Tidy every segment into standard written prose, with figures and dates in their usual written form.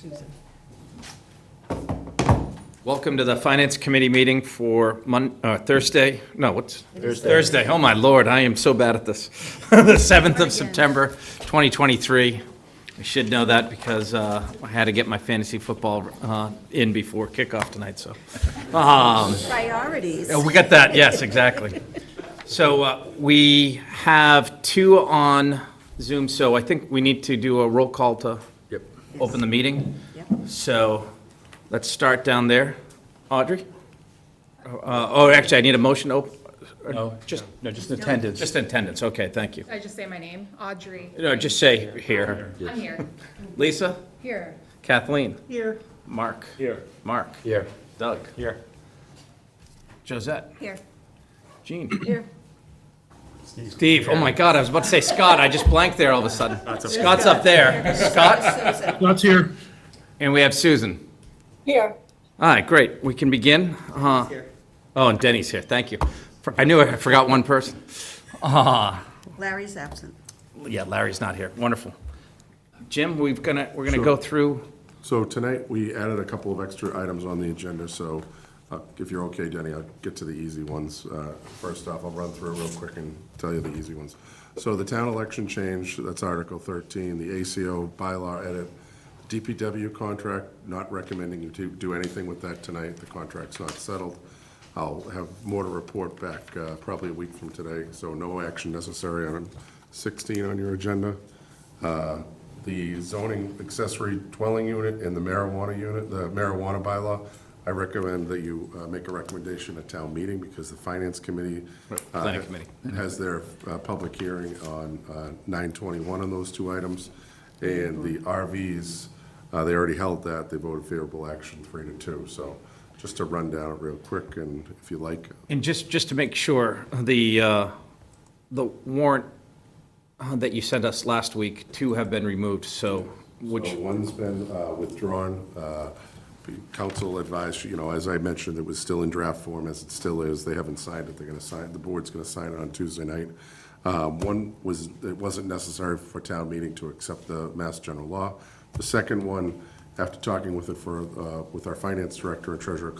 Susan. Welcome to the Finance Committee meeting for Thursday. No, what's? Thursday. Oh, my lord, I am so bad at this. The 7th of September, 2023. I should know that because I had to get my fantasy football in before kickoff tonight, so. Priorities. We got that, yes, exactly. So we have two on Zoom, so I think we need to do a roll call to open the meeting. Yep. So let's start down there. Audrey? Actually, I need a motion to open. No, just attendance. Just attendance, okay, thank you. I just say my name, Audrey. No, just say here. I'm here. Lisa? Here. Kathleen? Here. Mark? Here. Mark? Here. Doug? Here. Josette? Here. Jean? Here. Steve, oh my God, I was about to say Scott, I just blanked there all of a sudden. Scott's up there. Scott? Susan. Scott's here. And we have Susan. Here. All right, great, we can begin. Here. Oh, and Denny's here, thank you. I knew I forgot one person. Larry's absent. Yeah, Larry's not here, wonderful. Jim, we're gonna go through, So tonight, we added a couple of extra items on the agenda, so if you're okay, Denny, I'll get to the easy ones. First off, I'll run through real quick and tell you the easy ones. So the town election change, that's Article 13, the ACO bylaw edit, DPW contract, not recommending you to do anything with that tonight, the contract's not settled. I'll have more to report back probably a week from today, so no action necessary on 16 on your agenda. The zoning accessory dwelling unit and the marijuana unit, the marijuana bylaw, I recommend that you make a recommendation at town meeting because the finance committee planning committee. has their public hearing on 9/21 on those two items. And the RVs, they already held that, they voted favorable action 3-2. So just to run down it real quick, and if you like, and just to make sure, the warrant that you sent us last week, two have been removed, so which, so one's been withdrawn. The council advised, as I mentioned, it was still in draft form, as it still is. They haven't signed it. They're going to sign, the board's going to sign it on Tuesday night. One was, it wasn't necessary for town meeting to accept the Mass General Law. The second one, after talking with it with our finance director and treasurer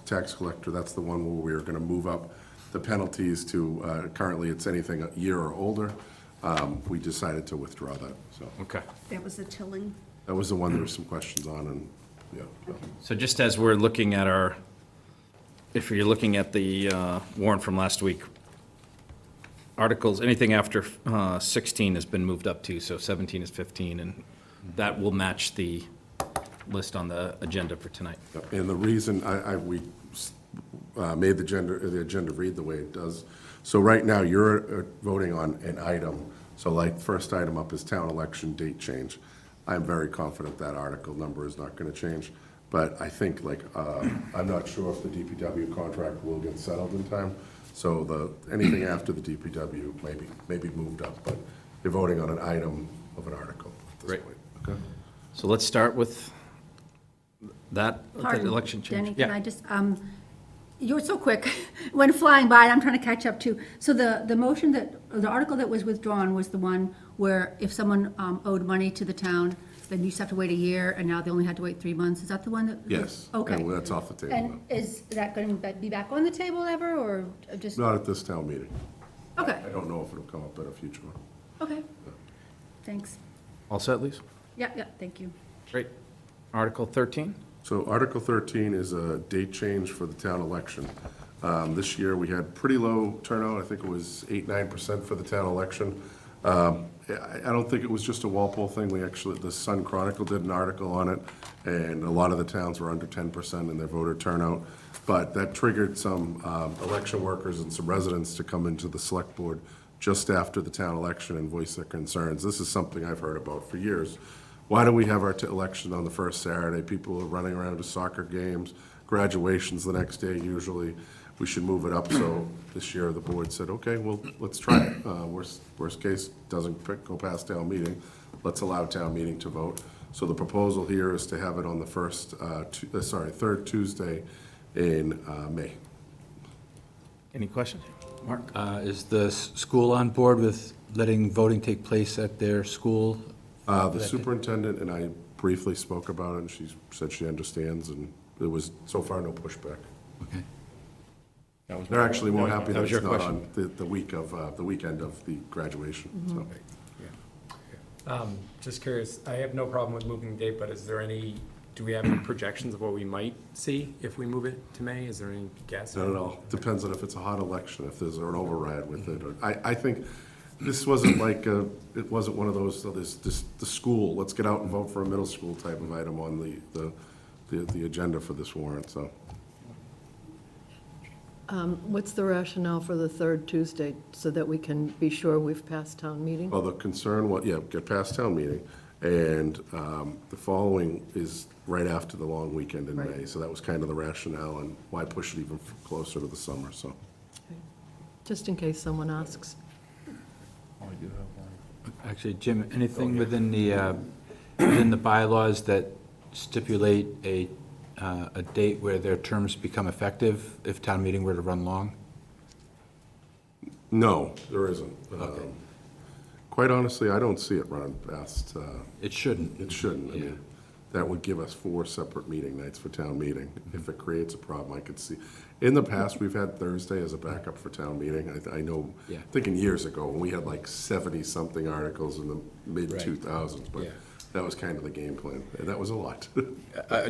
tax collector, that's the one where we are going to move up the penalties to, currently it's anything a year or older. We decided to withdraw that, so. okay. That was the tilling. That was the one there were some questions on, and, yeah. so. So just as we're looking at if you're looking at the warrant from last week, articles, anything after 16 has been moved up to, so 17 is 15, and that will match the list on the agenda for tonight. And the reason we made the agenda read the way it does, so right now, you're voting on an item. So like, first item up is town election date change. I'm very confident that article number is not going to change. But I think, I'm not sure if the DPW contract will get settled in time. So anything after the DPW may be moved up. But you're voting on an item of an article at this Great. point. Okay? So let's start with that, the Pardon, election change. Denny, can I just, you're so quick, when flying by, I'm trying to catch up too. So the motion the article that was withdrawn was the one where if someone owed money to the town, then you used to have to wait a year, and now they only had to wait 3 months. Is that the one that? Yes. Okay. And that's off the table. And is that going to be back on the table ever, or just? Not at this town meeting. Okay, I don't know if it'll come up at a future one. okay. Thanks. All set, Lisa? Yeah, thank you. Great. Article 13? So Article 13 is a date change for the town election. This year, we had pretty low turnout. I think it was 8-9% for the town election. I don't think it was just a Walpole thing. The Sun Chronicle did an article on it, and a lot of the towns were under 10% in their voter turnout. But that triggered some election workers and some residents to come into the select board just after the town election and voice their concerns. This is something I've heard about for years. Why do we have our election on the first Saturday? People are running around to soccer games, graduations the next day usually. We should move it up. So this year, the board said, okay, well, let's try it. Worst case, doesn't go past town meeting. Let's allow town meeting to vote. So the proposal here is to have it on the third Tuesday in May. Any questions? Mark? Is the school on board with letting voting take place at their school? The superintendent and I briefly spoke about it, and she said she understands, and there was, so far, no pushback. Okay. They're actually more happy That that was it's your not question. on the week of, the weekend of the graduation, so. Just curious, I have no problem with moving the date, but do we have any projections of what we might see if we move it to May? Is there any guess? Not at all. Depends on if it's a hot election, if there's an override with it. I think this wasn't like, it wasn't one of those, so the school, let's get out and vote for a middle school type of item on the agenda for this warrant, so. What's the rationale for the third Tuesday, so that we can be sure we've passed town meeting? Well, the concern, get past town meeting, and the following is right after the long weekend in May, Right. so that was kind of the rationale, and why push it even closer to the summer, so. Just in case someone asks. Actually, Jim, anything within the bylaws that stipulate a date where their terms become effective if town meeting were to run long? No, there isn't. Quite honestly, I don't see it running past, It shouldn't. it shouldn't. I mean, that would give us 4 separate meeting nights for town meeting. If it creates a problem, I could see. In the past, we've had Thursday as a backup for town meeting. I know, Yeah. thinking years ago, when we had like 70-something articles in the mid-2000s, but Yeah. that was kind of the game plan, and that was a lot.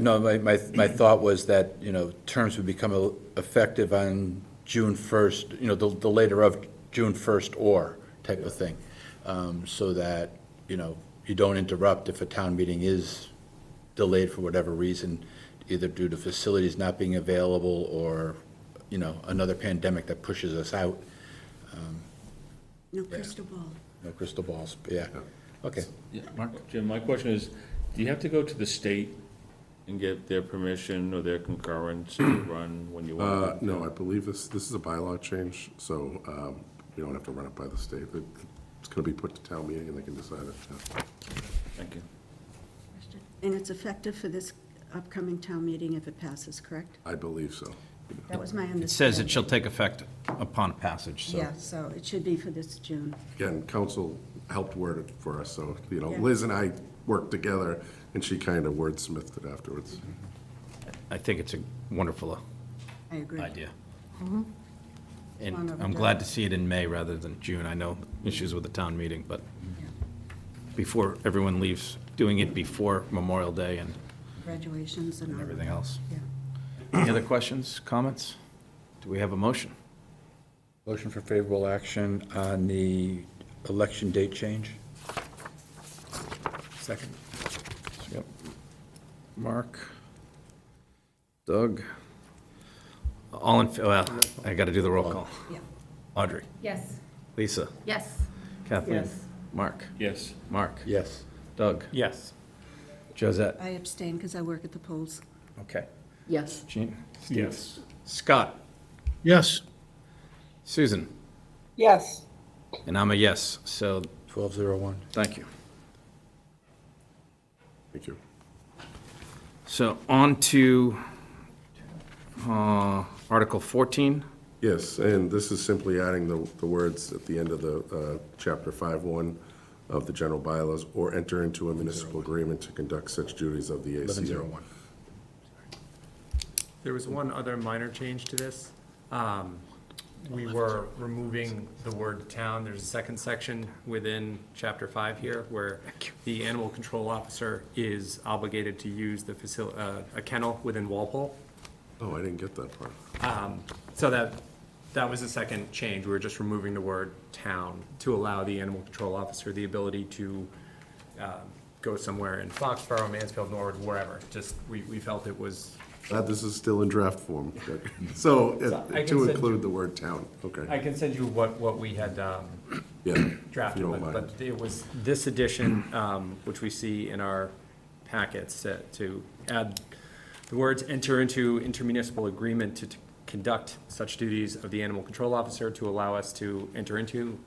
No, my thought was that, terms would become effective on June 1st, the later of June 1st or type of thing. So that, you don't interrupt if a town meeting is delayed for whatever reason, either due to facilities not being available or, another pandemic that pushes us out. No crystal ball. No crystal balls, but yeah. Okay. Yeah, Mark? Jim, my question is, do you have to go to the state and get their permission or their concurrence to run when you want? No, I believe this is a bylaw change, so we don't have to run it by the state. It's going to be put to town meeting, and they can decide it. Yeah. Thank you. And it's effective for this upcoming town meeting if it passes, correct? I believe so. That was my understanding. It says it shall take effect upon passage, so. Yeah, so it should be for this June. Again, council helped word it for us, so, Yeah. Liz and I worked together, and she kind of wordsmithed it afterwards. I think it's a wonderful I agree. idea. Long And overdue. I'm glad to see it in May rather than June. I know issues with the town meeting, but before everyone leaves, doing it before Memorial Day and Graduations and all. everything else. Yeah. Any other questions, comments? Do we have a motion? Motion for favorable action on the election date change? Second. Yep. Mark? Doug? All in, well, I got to do the roll call. Yeah. Audrey? Yes. Lisa? Yes. Kathleen? Yes. Mark? Yes. Mark? Yes. Doug? Yes. Josette? I abstain because I work at the polls. Okay. Yes. Jean? Yes. Scott? Yes. Susan? Yes. And I'm a yes, so 1201. thank you. Thank you. So on to Article 14. Yes, and this is simply adding the words at the end of the Chapter 5.1 of the general bylaws, or enter into a municipal agreement to conduct such duties of the ACO. 1101. There was one other minor change to this. We were removing the word town. There's a second section within chapter 5 here where the animal control officer is obligated to use the a kennel within Walpole. Oh, I didn't get that part. So that was the second change. We were just removing the word town to allow the animal control officer the ability to go somewhere in Foxborough, Mansfield, Norwood, wherever. Just, we felt it was, This is still in draft form. So, I can to send include you- the word town, okay. I can send you what we had Yeah, if drafted, you don't mind. but it was this addition, which we see in our packets, to add the words enter into intermunicipal agreement to conduct such duties of the animal control officer to allow us to enter into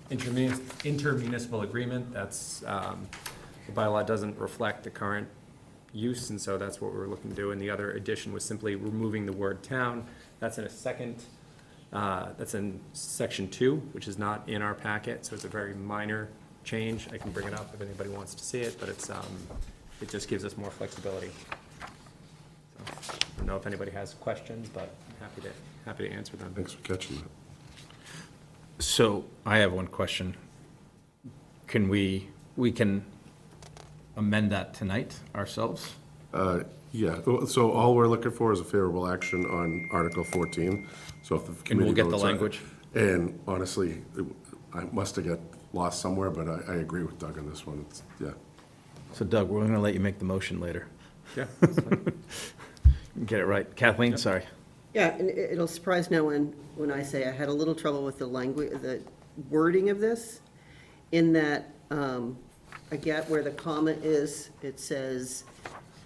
intermunicipal agreement. That's, the bylaw doesn't reflect the current use, and so that's what we were looking to do. And the other addition was simply removing the word town. That's in a second, that's in section 2, which is not in our packet, so it's a very minor change. I can bring it up if anybody wants to see it, but it's it just gives us more flexibility. So, I don't know if anybody has questions, but I'm happy to answer them. Thanks for catching that. So I have one question. Can we can amend that tonight ourselves? Yeah, so all we're looking for is a favorable action on Article 14. So if the And committee we'll get the votes on it- language? And honestly, I must have got lost somewhere, but I agree with Doug on this one. It's, yeah. So Doug, we're going to let you make the motion later. Yeah. Get it right. Kathleen, sorry. Yeah, and it'll surprise no one when I say I had a little trouble with the language, the wording of this, in that I get where the comma is. It says,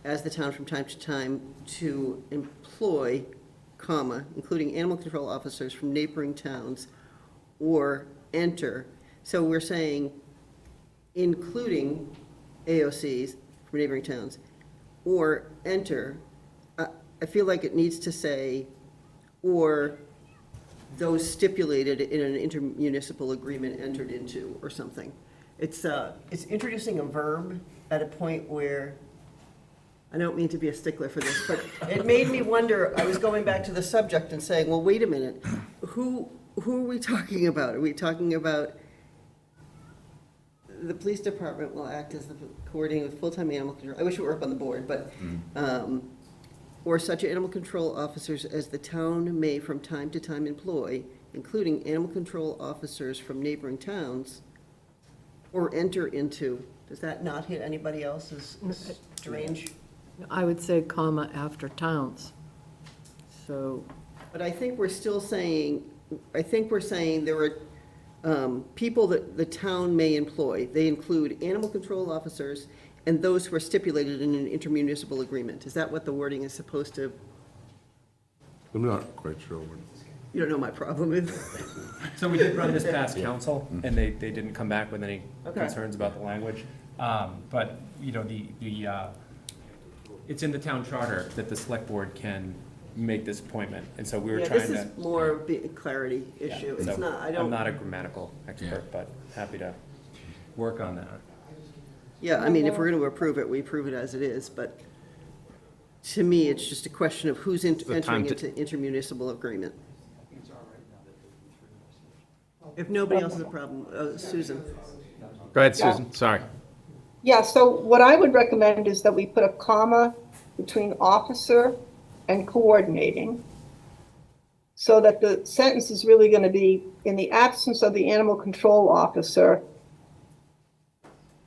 as the town from time to time to employ, comma, including animal control officers from neighboring towns, or enter. So we're saying, including AOCs from neighboring towns, or enter. I feel like it needs to say, or those stipulated in an intermunicipal agreement entered into, or something. It's introducing a verb at a point where, I don't mean to be a stickler for this, but it made me wonder, I was going back to the subject and saying, well, wait a minute, who are we talking about? Are we talking about the police department will act as the coordinating with full-time animal control, I wish it were up on the board, but, or such animal control officers as the town may from time to time employ, including animal control officers from neighboring towns, or enter into. Does that not hit anybody else as strange? I would say comma after towns. So, But I think we're still saying, there are people that the town may employ. They include animal control officers and those who are stipulated in an intermunicipal agreement. Is that what the wording is supposed to, I'm not quite sure. you don't know my problem is? So we did run this past council, and they didn't come back with any Okay. concerns about the language. But, you know, it's in the town charter that the select board can make this appointment, and so we were Yeah, trying this to. is more of a clarity Yeah, issue. so It's not, I I'm don't, not a grammatical expert, but happy to work on that. yeah, I mean, if we're gonna approve it, we approve it as it is, but to me, it's just a question of who's time entering to- into intermunicipal agreement. If nobody else has a problem, Susan? Go ahead, Susan, sorry. Yeah, so what I would recommend is that we put a comma between officer and coordinating, so that the sentence is really going to be, in the absence of the animal control officer,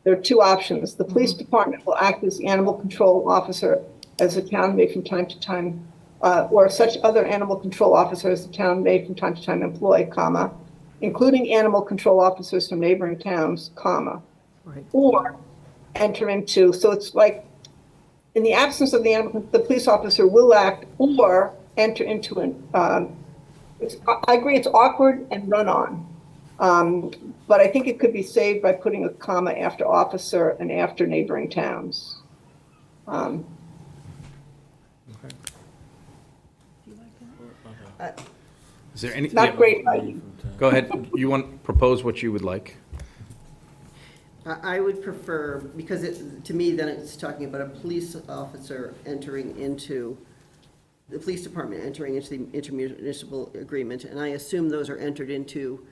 there are two options. The police department will act as the animal control officer as the town may from time to time, or such other animal control officers the town may from time to time employ, comma, including animal control officers from neighboring towns, comma, right. or enter into, so it's like, in the absence of the animal, the police officer will act or enter into an, I agree, it's awkward and run-on. But I think it could be saved by putting a comma after officer and after neighboring towns. Is there any? Not great writing. Go ahead. You want, propose what you would like? I would prefer, because to me, then it's talking about a police officer entering into, the police department entering into the intermunicipal agreement, and I assume those are entered into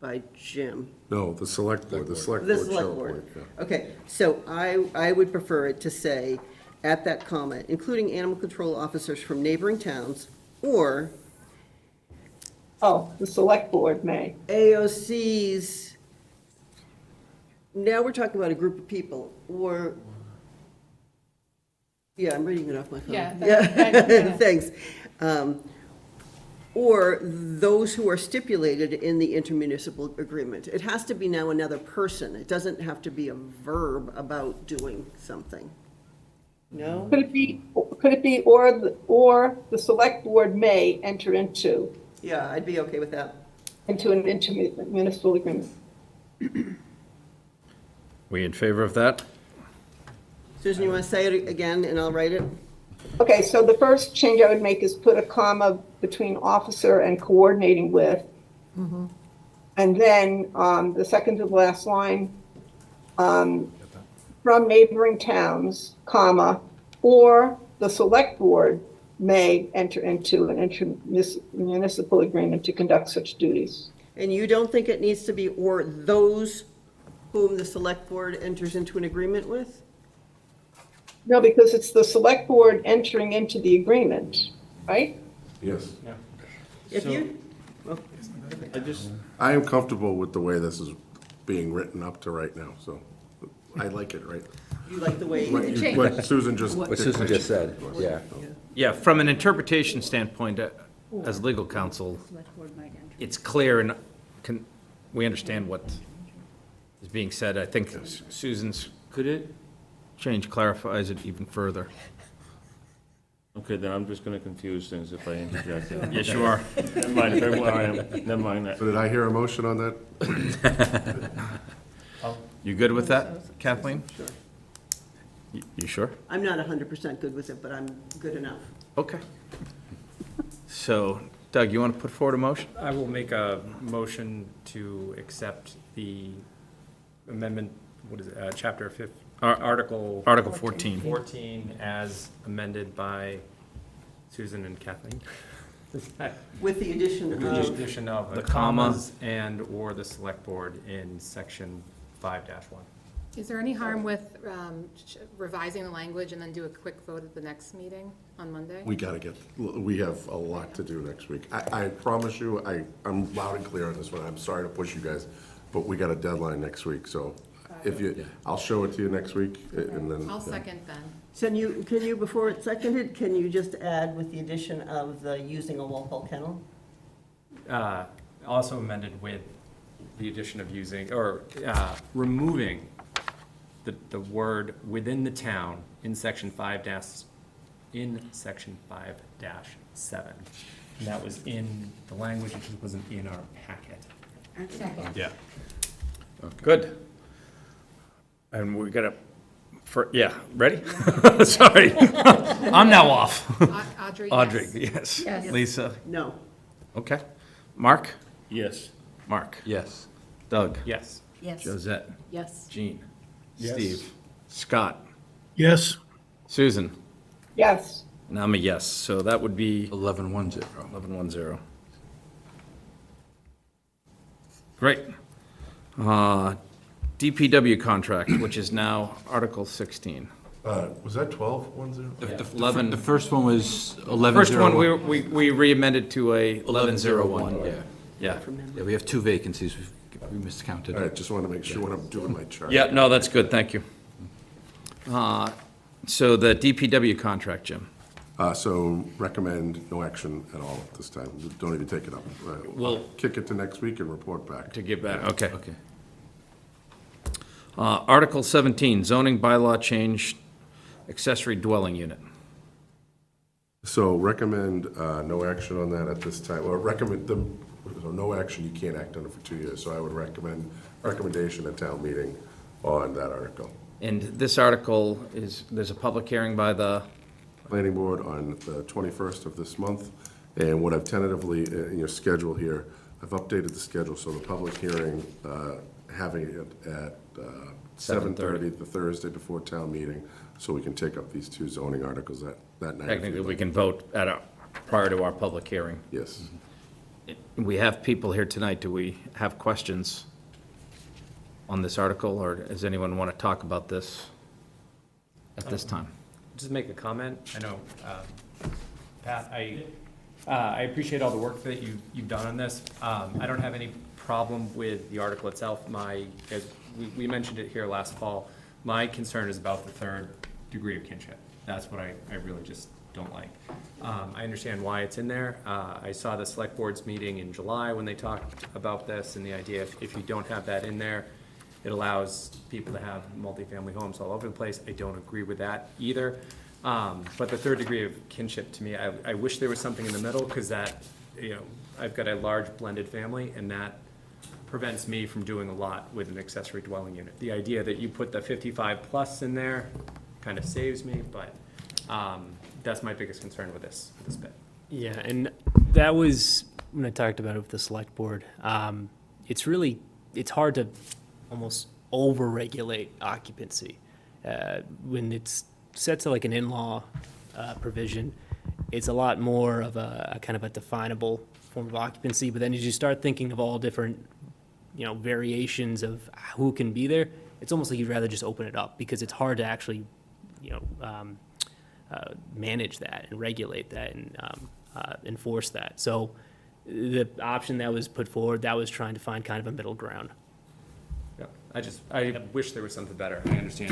by Jim. No, the select board, The shall select appoint, board. yeah. Okay, so I would prefer it to say, at that comma, including animal control officers from neighboring towns, or Oh, the select board may. AOCs, now we're talking about a group of people, or, yeah, I'm reading it off my phone. Yeah, Thanks. Or those who are stipulated in the intermunicipal agreement. It has to be now another person. It doesn't have to be a verb about doing something. No? Could it be, or the select board may enter into Yeah, I'd be okay with that. an intermunicipal agreement? We in favor of that? Susan, you want to say it again, and I'll write it? Okay, so the first change I would make is put a comma between officer and coordinating with. And then the second to the last line, from neighboring towns, comma, or the select board may enter into an intermunicipal agreement to conduct such duties. And you don't think it needs to be or those whom the select board enters into an agreement with? No, because it's the select board entering into the agreement, right? Yes. If you, I am comfortable with the way this is being written up to right now, so I like it, right? you like the way, What Susan just. What Susan just said, yeah. Yeah, from an interpretation standpoint, as legal counsel, Select board might enter. it's clear and we understand what is being said. I think Susan's Could it, change clarifies it even further. okay, then I'm just gonna confuse things if I interject. Yes, you are. Never mind, very well I am, never mind that. So did I hear a motion on that? You good with that, Kathleen? Sure. You sure? I'm not 100% good with it, but I'm good enough. Okay. So, Doug, you want to put forward a motion? I will make a motion to accept the amendment, what is it, chapter 5, article. Article 14. 14 as amended by Susan and Kathleen. With the addition With the of, addition of the the comma. commas and/or the select board in section 5-1. Is there any harm with revising the language and then do a quick vote at the next meeting on Monday? We have a lot to do next week. I promise you, I'm loud and clear on this one. I'm sorry to push you guys, but we got a deadline next week, so if you, I'll show it to you next week, and then. I'll second then. can you, before it's seconded, can you just add with the addition of the using a Walpole kennel? Also amended with the addition of using, or removing the word within the town in section 5-7. And that was in the language, it just wasn't in our packet. Yeah. Good. And we got yeah, ready? Sorry. I'm now off. Audrey, yes. Audrey, yes. Yes. Lisa, No. okay. Mark? Yes. Mark. Yes. Doug? Yes. Yes. Josette? Yes. Jean? Yes. Steve? Scott? Yes. Susan? Yes. And I'm a yes, so that would be 11-1-0. 1110. Great. DPW contract, which is now Article 16. Was that 12-1-0? 11. The first one was 11-0. First one, we re-amended to a 1101. Yeah. Yeah. Yeah, we have 2 vacancies, we miscounted. All right, just want to make sure when I'm doing my chart. Yeah, no, that's good, thank you. So the DPW contract, Jim. So recommend no action at all at this time. Don't even take it up. We'll- Kick it to next week and report back. To give back, okay. Okay. Article 17, zoning bylaw change, accessory dwelling unit. So recommend no action on that at this time, or recommend them, so no action, you can't act on it for 2 years. So I would recommendation at town meeting on that article. And this article is, there's a public hearing by the, Planning board on the 21st of this month, and what I've tentatively, in your schedule here, I've updated the schedule, so the public hearing, having it at 7:30, the Thursday before town meeting, so we can take up these 2 zoning articles that night. if you'd technically, we like. can vote prior to our public hearing. Yes. We have people here tonight. Do we have questions on this article, or does anyone want to talk about this at this time? Just make a comment. I know, Pat, I appreciate all the work that you've done on this. I don't have any problem with the article itself. As we mentioned it here last fall, my concern is about the 3rd degree of kinship. That's what I really just don't like. I understand why it's in there. I saw the select board's meeting in July when they talked about this, and the idea, if you don't have that in there, it allows people to have multifamily homes all over the place. I don't agree with that either. But the 3rd degree of kinship, to me, I wish there was something in the middle, because that, I've got a large blended family, and that prevents me from doing a lot with an accessory dwelling unit. The idea that you put the 55 plus in there kind of saves me, but that's my biggest concern with this bit. Yeah, and that was when I talked about it with the select board. It's hard to almost over-regulate occupancy. when it's set to like an in-law provision, it's a lot more of a kind of a definable form of occupancy. But then as you start thinking of all different, variations of who can be there, it's almost like you'd rather just open it up because it's hard to actually, manage that and regulate that and enforce that. So the option that was put forward, that was trying to find kind of a middle ground. Yeah, I wish there was something better. I understand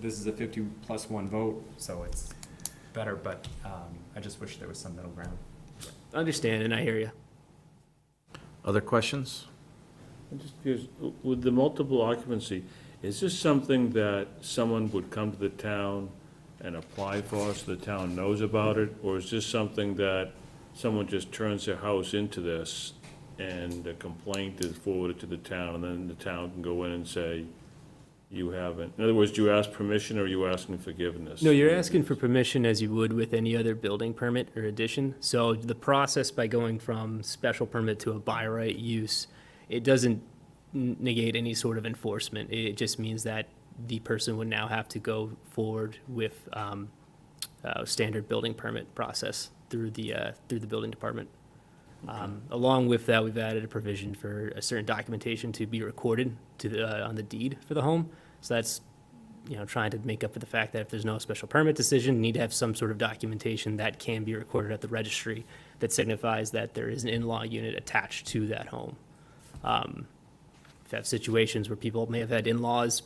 this is a 50+1 vote, so it's better, but I just wish there was some middle ground. Understand, and I hear you. Other questions? I'm just curious, with the multiple occupancy, is this something that someone would come to the town and apply for, so the town knows about it? Or is this something that someone just turns their house into this and a complaint is forwarded to the town, and then the town can go in and say, you haven't? In other words, do you ask permission, or are you asking forgiveness? No, you're asking for permission as you would with any other building permit or addition. So the process by going from special permit to a by right use, it doesn't negate any sort of enforcement. It just means that the person would now have to go forward with standard building permit process through the building department. Along with that, we've added a provision for a certain documentation to be recorded on the deed for the home. So that's, trying to make up for the fact that if there's no special permit decision, you need to have some sort of documentation that can be recorded at the registry that signifies that there is an in-law unit attached to that home. We've had situations where people may have had in-laws,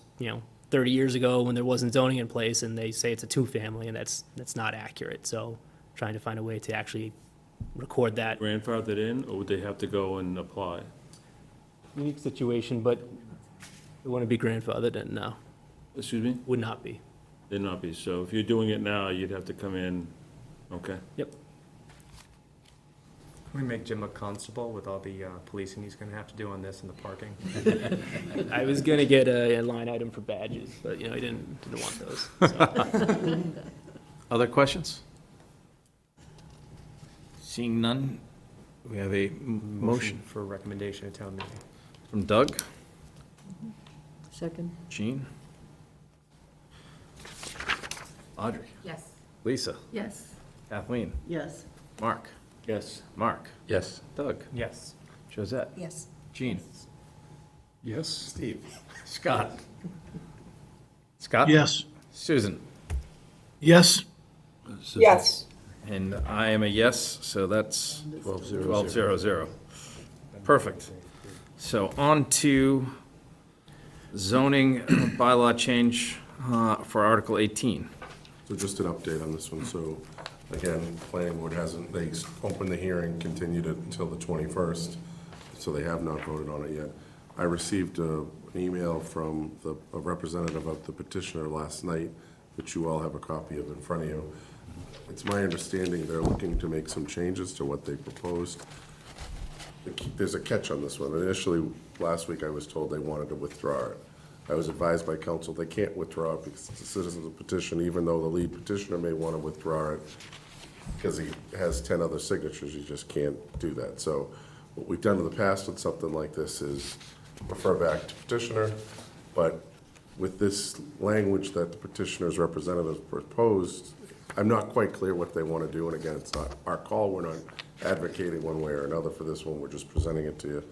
30 years ago when there wasn't zoning in place, and they say it's a two-family, and that's not accurate. So trying to find a way to actually record that. Grandfathered in, or would they have to go and apply? Unique situation, but it wouldn't be grandfathered in, no. Excuse me? Would not be. They'd not be. So if you're doing it now, you'd have to come in, okay? Yep. Can we make Jim a constable with all the policing he's gonna have to do on this and the parking? I was gonna get a line item for badges, but, I didn't want those. So. Other questions? Seeing none, we have a motion For recommendation at town meeting. from Doug, Second? Jean, Audrey, Yes. Lisa, Yes. Kathleen, Yes. Mark, Yes. Mark, Yes. Doug, Yes. Josette, Yes. Jean, Yes? Steve, Scott. Scott? Yes. Susan? Yes. Yes. And I am a yes, so that's 12-0-0. Perfect. So on to zoning bylaw change for Article 18. So just an update on this one. So again, planning board hasn't, they opened the hearing, continued it until the 21st, so they have not voted on it yet. I received an email from a representative of the petitioner last night, which you all have a copy of in front of you. It's my understanding they're looking to make some changes to what they proposed. There's a catch on this one. Initially, last week, I was told they wanted to withdraw it. I was advised by council they can't withdraw it because it's a citizen's petition, even though the lead petitioner may want to withdraw it because he has 10 other signatures, you just can't do that. So what we've done in the past with something like this is refer back to petitioner, but with this language that the petitioner's representatives proposed, I'm not quite clear what they want to do, and again, it's not our call, we're not advocating one way or another for this one, we're just presenting it to you.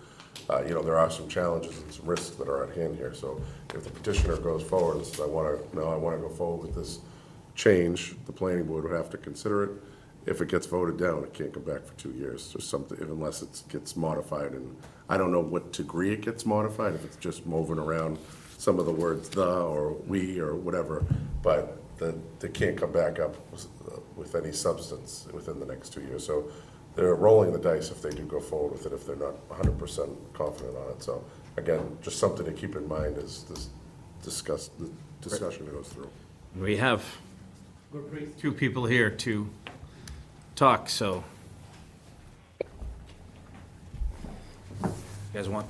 There are some challenges and some risks that are at hand here, so if the petitioner goes forward and says, I want to go forward with this change, the planning board would have to consider it. If it gets voted down, it can't come back for 2 years, or something, unless it gets modified, and I don't know what degree it gets modified, if it's just moving around some of the words the, or we, or whatever, but they can't come back up with any substance within the next 2 years. So they're rolling the dice if they do go forward with it, if they're not 100% confident on it. So again, just something to keep in mind as this discussion goes through. We have two people here to talk, so. You guys want,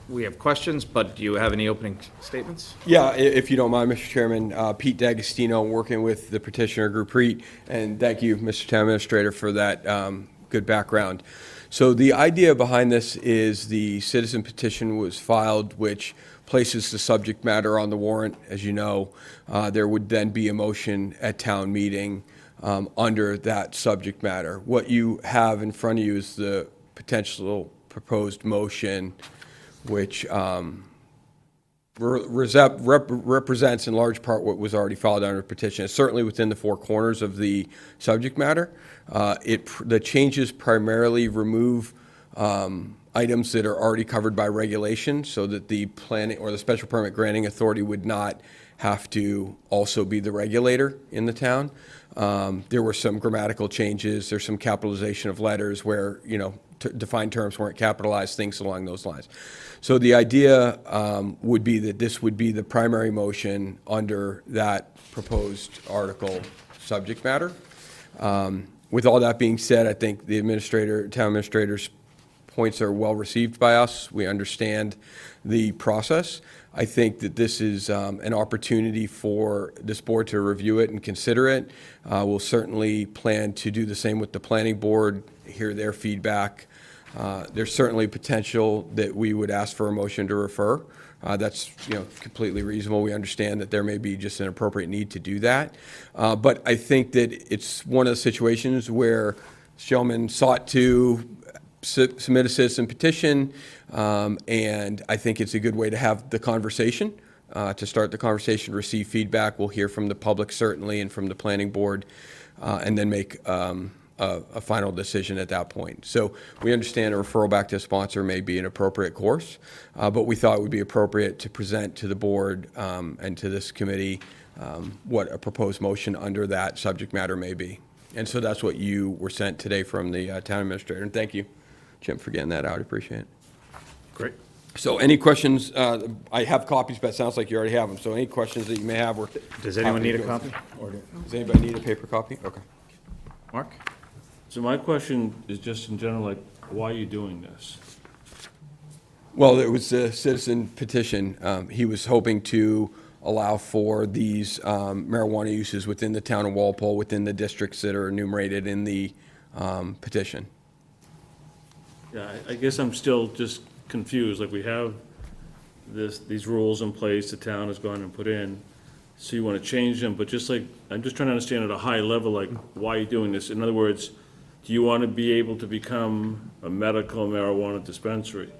we have questions, but do you have any opening statements? Yeah, if you don't mind, Mr. Chairman, Pete D'Agostino, working with the petitioner group REIT, and thank you, Mr. Town Administrator, for that good background. So the idea behind this is the citizen petition was filed, which places the subject matter on the warrant. As you know, there would then be a motion at town meeting under that subject matter. What you have in front of you is the potential proposed motion, which represents in large part what was already filed under petition. It's certainly within the four corners of the subject matter. The changes primarily remove items that are already covered by regulation, so that the planning or the special permit granting authority would not have to also be the regulator in the town. There were some grammatical changes. There's some capitalization of letters where, defined terms weren't capitalized, things along those lines. So the idea would be that this would be the primary motion under that proposed article subject matter. With all that being said, I think the town administrator's points are well received by us. We understand the process. I think that this is an opportunity for this board to review it and consider it. We'll certainly plan to do the same with the planning board, hear their feedback. There's certainly potential that we would ask for a motion to refer. That's completely reasonable. We understand that there may be just an appropriate need to do that. But I think that it's one of the situations where this gentleman sought to submit a citizen petition, and I think it's a good way to have the conversation, to start the conversation, receive feedback. We'll hear from the public certainly and from the planning board, and then make a final decision at that point. So we understand a referral back to a sponsor may be an appropriate course, but we thought it would be appropriate to present to the board and to this committee what a proposed motion under that subject matter may be. And so that's what you were sent today from the town administrator. And thank you, Jim, for getting that out. I appreciate it. Great. So any questions? I have copies, but it sounds like you already have them. So any questions that you may have? Does anyone need a copy? Does anybody need a paper copy? Okay. Mark? So my question is just in general, like, why are you doing this? Well, it was a citizen petition. He was hoping to allow for these marijuana uses within the town of Walpole, within the districts that are enumerated in the petition. Yeah, I guess I'm still just confused, like, we have these rules in place the town has gone and put in, so you want to change them, but just like, I'm just trying to understand at a high level, like, why are you doing this? In other words, do you want to be able to become a medical marijuana dispensary?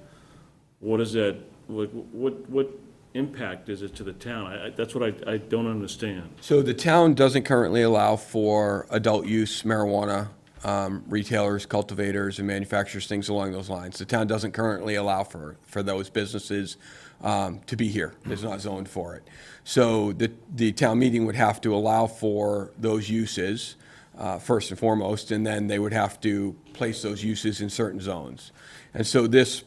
What is that, what impact is it to the town? That's what I don't understand. So the town doesn't currently allow for adult use marijuana retailers, cultivators, and manufacturers, things along those lines. The town doesn't currently allow for those businesses to be here. It's not zoned for it. So the town meeting would have to allow for those uses, first and foremost, and then they would have to place those uses in certain zones. And so this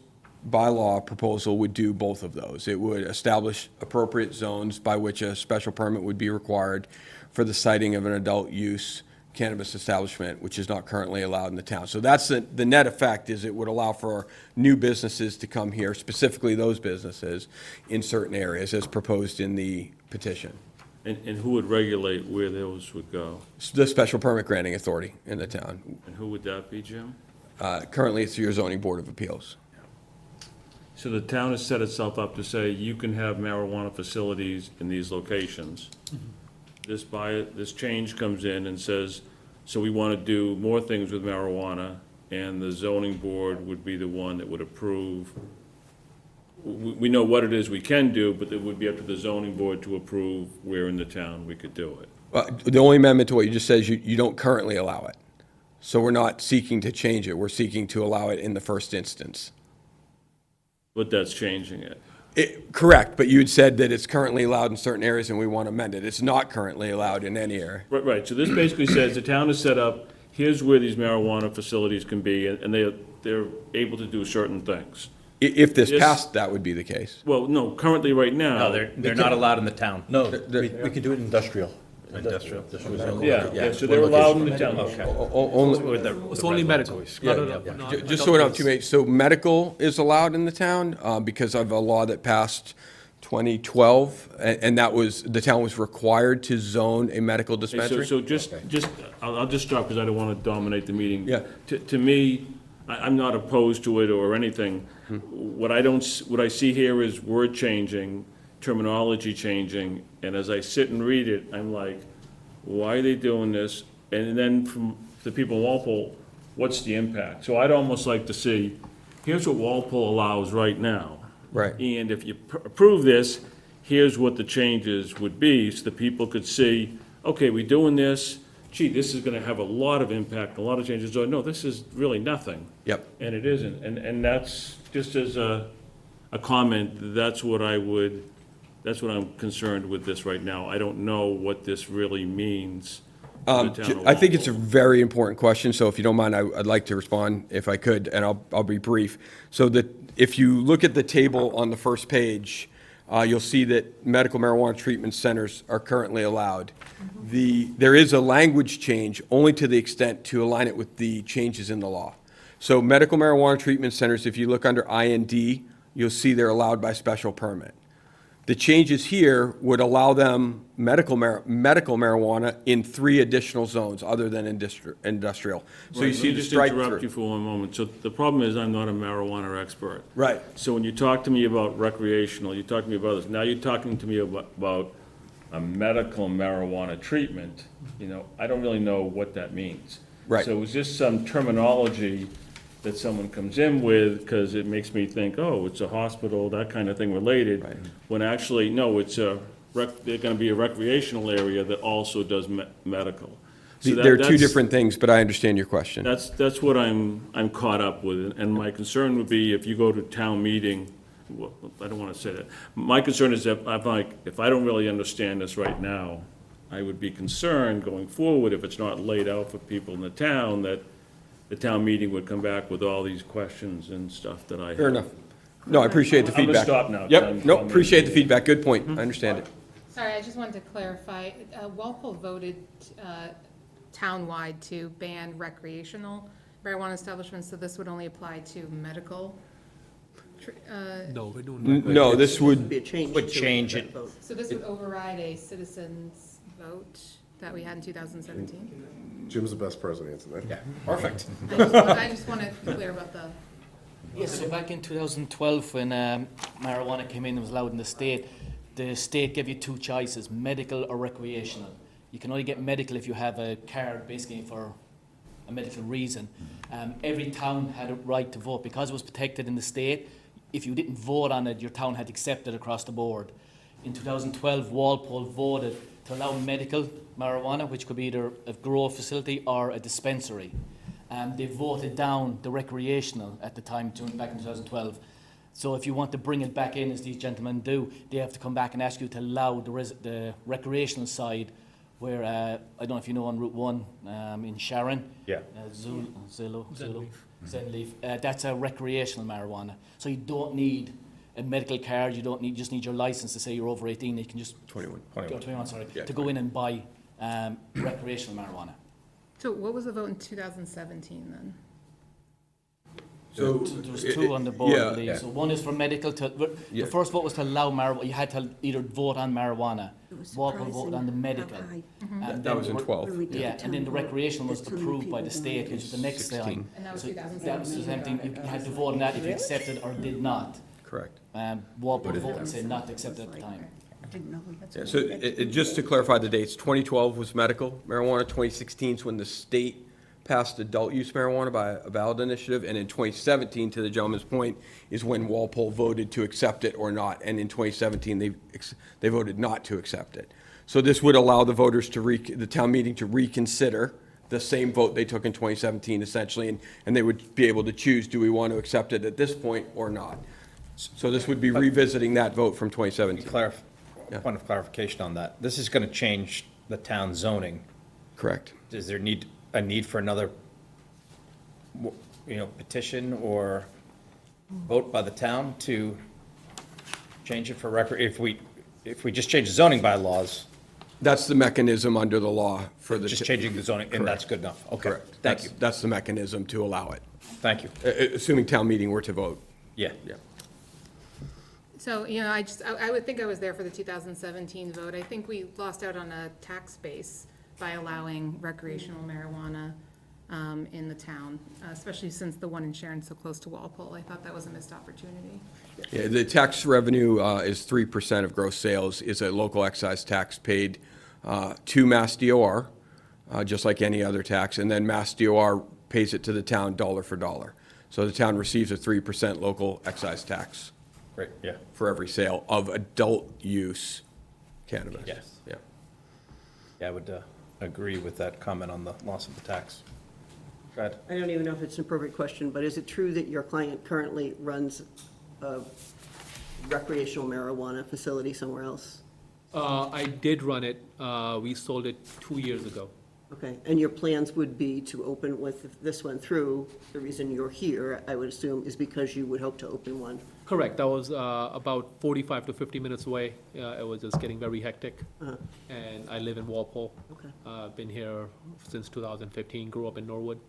bylaw proposal would do both of those. It would establish appropriate zones by which a special permit would be required for the siting of an adult use cannabis establishment, which is not currently allowed in the town. So that's the net effect, is it would allow for new businesses to come here, specifically those businesses, in certain areas as proposed in the petition. And who would regulate where those would go? The special permit granting authority in the town. And who would that be, Jim? Currently, it's your zoning board of appeals. So the town has set itself up to say you can have marijuana facilities in these locations. This change comes in and says, so we want to do more things with marijuana, and the zoning board would be the one that would approve. We know what it is we can do, but it would be up to the zoning board to approve where in the town we could do it. The only amendment to what you just says, you don't currently allow it. So we're not seeking to change it. We're seeking to allow it in the first instance. But that's changing it. Correct, but you had said that it's currently allowed in certain areas and we want to amend it. It's not currently allowed in any area. Right, so this basically says the town is set up, here's where these marijuana facilities can be, and they're able to do certain things. If this Yes. passed, that would be the case. Well, no, currently, right now. No, they're not allowed in the town. No, we can do it industrial. Industrial. Yeah, so they're allowed in the town. It's only medical. Just so we don't have too many, so medical is allowed in the town because of a law that passed 2012, and that was, the town was required to zone a medical Hey, dispensary. So just, I'll just stop because I don't want to dominate the meeting. Yeah. To me, I'm not opposed to it or anything. What I see here is word changing, terminology changing, and as I sit and read it, I'm like, why are they doing this? And then from the people in Walpole, what's the impact? So I'd almost like to see, here's what Walpole allows right now. Right. And if you approve this, here's what the changes would be, so the people could see, okay, we're doing this, gee, this is gonna have a lot of impact, a lot of changes, or no, this is really nothing. Yep. And it isn't, and that's, just as a comment, that's what I'm concerned with this right now. I don't know what this really means to the town of I think it's a Walpole. very important question, so if you don't mind, I'd like to respond if I could, and I'll be brief. So if you look at the table on the first page, you'll see that medical marijuana treatment centers are currently allowed. There is a language change only to the extent to align it with the changes in the law. So medical marijuana treatment centers, if you look under IND, you'll see they're allowed by special permit. The changes here would allow them medical marijuana in 3 additional zones other than industrial. So you Right, see let me the just strike interrupt you through. for one moment. So the problem is, I'm not a marijuana expert. Right. So when you talk to me about recreational, you talk to me about this, now you're talking to me about a medical marijuana treatment, I don't really know what that means. Right. So it was just some terminology that someone comes in with, because it makes me think, oh, it's a hospital, that kind of thing related. Right. When actually, no, they're gonna be a recreational area that also does medical. So There are two that's- different things, but I understand your question. That's what I'm caught up with, and my concern would be if you go to town meeting, well, I don't want to say that. My concern is that if I don't really understand this right now, I would be concerned going forward if it's not laid out for people in the town, that the town meeting would come back with all these questions and stuff that I have. Fair enough. No, I appreciate the I'm gonna feedback. stop now, Yep, Tom. no, appreciate the feedback, good point, I understand it. Sorry, I just wanted to clarify, Walpole voted townwide to ban recreational marijuana establishments, so this would only apply to medical. No, this would, Be a change. Would to change that it. vote. So this would override a citizens vote that we had in 2017? Jim's the best person to answer that. Yeah, perfect. I just want to be clear about the, Yes, so back in 2012, when marijuana came in and was allowed in the state gave you 2 choices, medical or recreational. You can only get medical if you have a card, basically for a medical reason. Every town had a right to vote. Because it was protected in the state, if you didn't vote on it, your town had to accept it across the board. In 2012, Walpole voted to allow medical marijuana, which could be either a grow facility or a dispensary. They voted down the recreational at the time, back in 2012. So if you want to bring it back in, as these gentlemen do, they have to come back and ask you to allow the recreational side, where, I don't know if you know on Route 1, in Sharon. Yeah. Zenleaf. That's a recreational marijuana. So you don't need a medical card, you just need your license to say you're over 18, you can just. 21. 21, sorry, Yeah, to go in and buy, recreational marijuana. so what was the vote in 2017 then? so. There was 2 on the board, I Yeah. believe. So one is for medical the first vote was to allow marijuana, you had to either vote on marijuana. Walpole voted on the medical. And That was then in 12. Yeah, and then the recreational was approved by the state, which is the next 16. thing. And that was So 2017. that was the same thing, you had to vote on that if you accepted or did not. Correct. Walpole voted and said not to accept it at the time. Yeah, so just to clarify the dates, 2012 was medical marijuana, 2016 is when the state passed adult use marijuana by a ballot initiative, and in 2017, to the gentleman's point, is when Walpole voted to accept it or not, and in 2017, they voted not to accept it. So this would allow the voters the town meeting to reconsider the same vote they took in 2017 essentially, and they would be able to choose, do we want to accept it at this point or not? So this would be revisiting that vote from 2017. Point of clarification on that. This is going to change the town zoning. Correct. Is there a need for another, petition or vote by the town to change it for record? If we just change the zoning bylaws, That's the mechanism under the law for the. just changing the zoning, and that's good enough? Okay, thank you, That's the mechanism to allow it, thank you. assuming town meeting were to vote. Yeah. Yeah. So, I would think I was there for the 2017 vote. I think we lost out on a tax base by allowing recreational marijuana in the town, especially since the one in Sharon's so close to Walpole. I thought that was a missed opportunity. Yeah, the tax revenue is 3% of gross sales, is a local excise tax paid to Mass DOR, just like any other tax, and then Mass DOR pays it to the town dollar for dollar. So the town receives a 3% local excise tax Great, yeah. for every sale of adult use cannabis. Yes. Yeah. Yeah, I would agree with that comment on the loss of the tax. Go ahead. I don't even know if it's an appropriate question, but is it true that your client currently runs a recreational marijuana facility somewhere else? I did run it. We sold it 2 years ago. Okay, and your plans would be to open with, if this went through, the reason you're here, I would assume, is because you would hope to open one? Correct. That was about 45 to 50 minutes away. It was just getting very hectic. Uh-huh. And I live in Walpole. Okay. Been here since 2015, grew up in Norwood.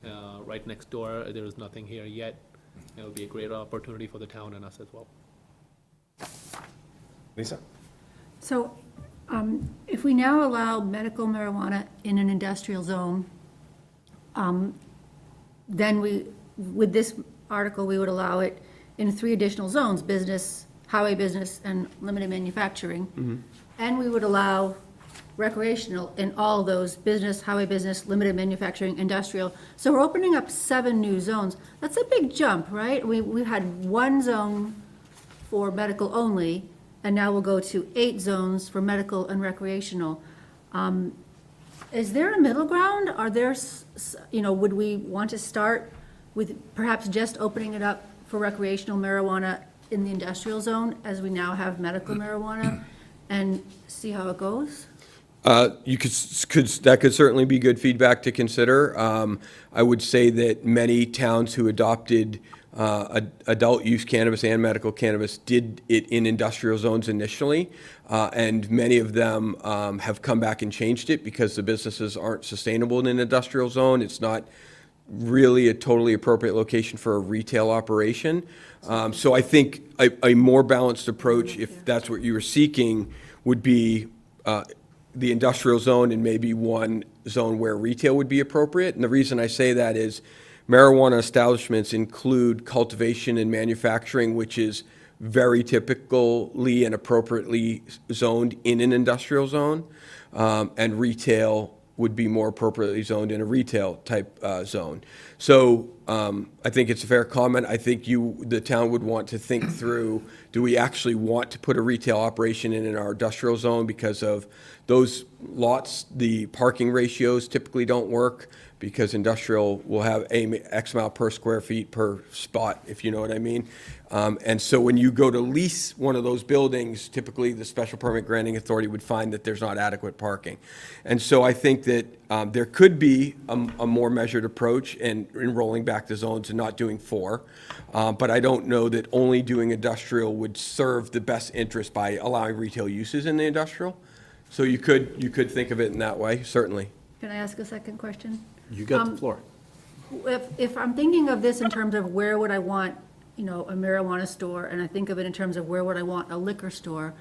Right next door, there is nothing here yet. It would be a great opportunity for the town and us as well. Lisa? So, if we now allow medical marijuana in an industrial zone, then with this article, we would allow it in 3 additional zones: business, highway business, and limited manufacturing. And we would allow recreational in all those: business, highway business, limited manufacturing, industrial. So we're opening up 7 new zones. That's a big jump, right? We had 1 zone for medical only, and now we'll go to 8 zones for medical and recreational. Is there a middle ground? Are there, would we want to start with perhaps just opening it up for recreational marijuana in the industrial zone, as we now have medical marijuana, and see how it goes? That could certainly be good feedback to consider. I would say that many towns who adopted adult use cannabis and medical cannabis did it in industrial zones initially, and many of them have come back and changed it because the businesses aren't sustainable in an industrial zone. It's not really a totally appropriate location for a retail operation. So I think a more balanced approach, if that's what you were seeking, would be the industrial zone and maybe one zone where retail would be appropriate. And the reason I say that is marijuana establishments include cultivation and manufacturing, which is very typically and appropriately zoned in an industrial zone, and retail would be more appropriately zoned in a retail type zone. So I think it's a fair comment. I think the town would want to think through, do we actually want to put a retail operation in our industrial zone? Because of those lots, the parking ratios typically don't work, because industrial will have X amount per square feet per spot, if you know what I mean. And so when you go to lease one of those buildings, typically the special permit granting authority would find that there's not adequate parking. And so I think that there could be a more measured approach in rolling back the zones and not doing 4. But I don't know that only doing industrial would serve the best interest by allowing retail uses in the industrial. So you could think of it in that way, certainly. Can I ask a second question? You got the floor. If I'm thinking of this in terms of where would I want, a marijuana store, and I think of it in terms of where would I want a liquor store,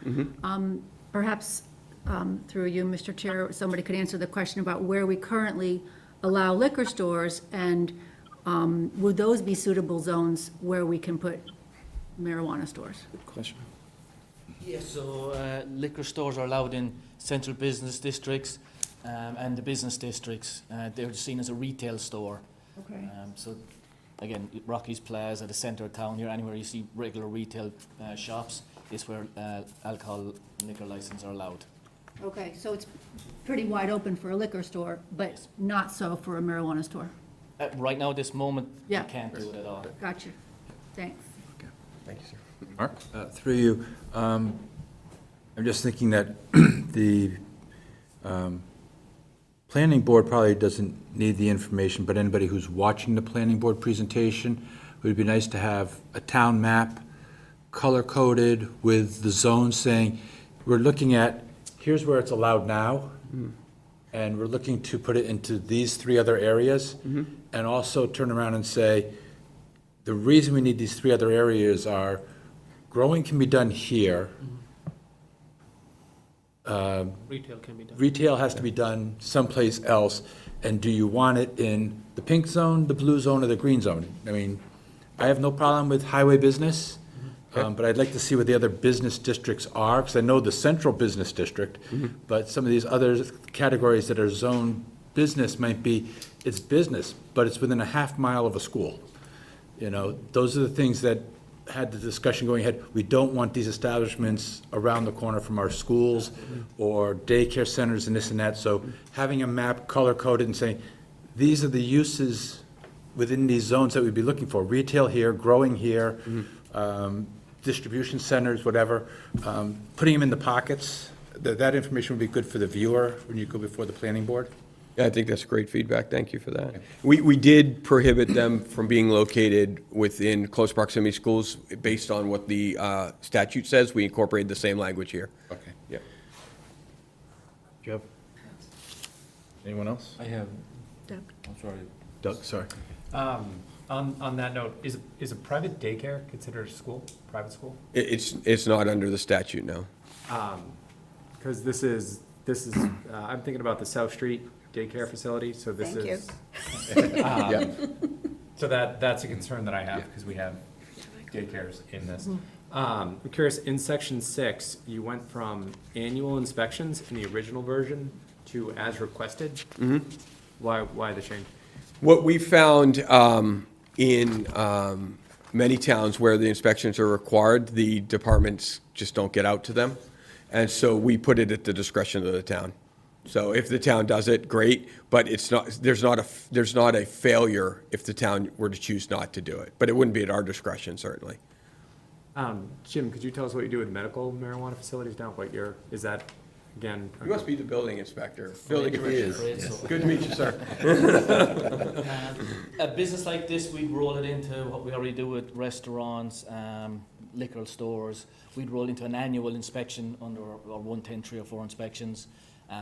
perhaps through you, Mr. Chair, somebody could answer the question about where we currently allow liquor stores, and would those be suitable zones where we can put marijuana stores? Good question. Yeah, so liquor stores are allowed in central business districts and the business districts. They're seen as a retail store. Okay. So again, Rocky's Plaza, the centre of town here, anywhere you see regular retail shops is where alcohol and liquor licenses are allowed. Okay, so it's pretty wide open for a liquor store, but not so for a marijuana store. Right now, at this moment, Yeah. you can't do it at all. Gotcha. Thanks. Thank you, sir. Mark? Through you, I'm just thinking that the planning board probably doesn't need the information, but anybody who's watching the planning board presentation, it would be nice to have a town map, color-coded with the zones saying, we're looking at, here's where it's allowed now, and we're looking to put it into these 3 other areas, and also turn around and say, the reason we need these 3 other areas are growing can be done here, Retail can be done. retail has to be done someplace else, and do you want it in the pink zone, the blue zone, or the green zone? I mean, I have no problem with highway business, but I'd like to see what the other business districts are, because I know the central business district, but some of these other categories that are zoned business might be, it's business, but it's within a half mile of a school. You know, those are the things that had the discussion going ahead. We don't want these establishments around the corner from our schools or daycare centers and this and that. So having a map color-coded and saying, these are the uses within these zones that we'd be looking for. Retail here, growing here, distribution centers, whatever. Putting them in the pockets, that information would be good for the viewer when you go before the planning board. Yeah, I think that's great feedback. Thank you for that. We did prohibit them from being located within close proximity schools based on what the statute says. We incorporated the same language here. Okay. Yeah. Do you have, anyone else? I have, Doug? I'm sorry. Doug, sorry. On that note, is a private daycare considered a school, private school? It's not under the statute, no. Because this is, I'm thinking about the South Street daycare facility, so this Thank you. is. So that's a concern that I have, because we have daycares in this. I'm curious, in section 6, you went from annual inspections in the original version to as requested? Why the change? What we found in many towns where the inspections are required, the departments just don't get out to them. And so we put it at the discretion of the town. So if the town does it, great, but it's not, there's not a failure if the town were to choose not to do it. But it wouldn't be at our discretion, certainly. Jim, could you tell us what you do with medical marijuana facilities now? What your, is that, again? You must be the building inspector. Building It commissioner. is. Good to meet you, sir. A business like this, we'd roll it into what we already do with restaurants, liquor stores. We'd roll into an annual inspection under our 110, 3 or 4 inspections,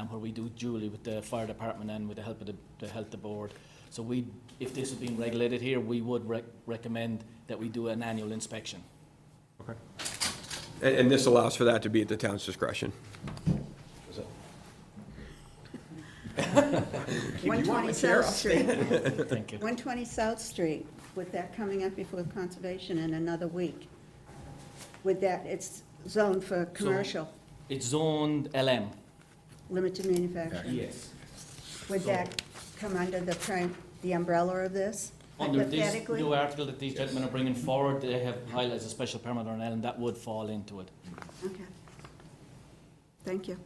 where we do duly with the fire department and with the help of the health board. So we, if this was being regulated here, we would recommend that we do an annual inspection. Okay. And this allows for that to be at the town's discretion. 120 South Street. Thank you. 120 South Street, with that coming up before conservation in another week. With that, it's zoned for commercial, It's zoned LM. limited manufacturing. Yes. Would that come under the umbrella of this, Under this hypothetically? new article that these gentlemen are bringing forward, they have highlighted as a special permit or an LM, that would fall into it. Okay. Thank you.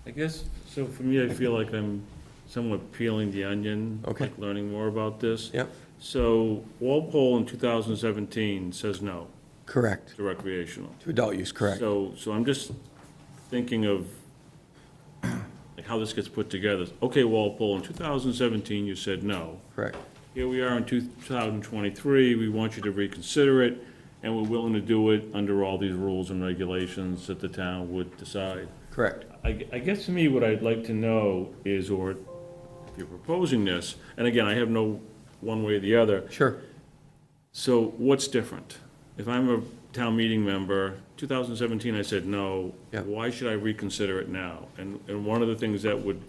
I guess, so for me, I feel like I'm somewhat peeling the onion, Okay. like learning more about this. Yep. So Walpole in 2017 says no Correct. to recreational. To adult use, correct. So I'm just thinking of like how this gets put together. Okay, Walpole, in 2017, you said no. Correct. Here we are in 2023, we want you to reconsider it, and we're willing to do it under all these rules and regulations that the town would decide. Correct. I guess to me, what I'd like to know is, or if you're proposing this, and again, I have no one way or the other. Sure. So what's different? If I'm a town meeting member, 2017, I said no. Yeah. Why should I reconsider it now? And one of the things that would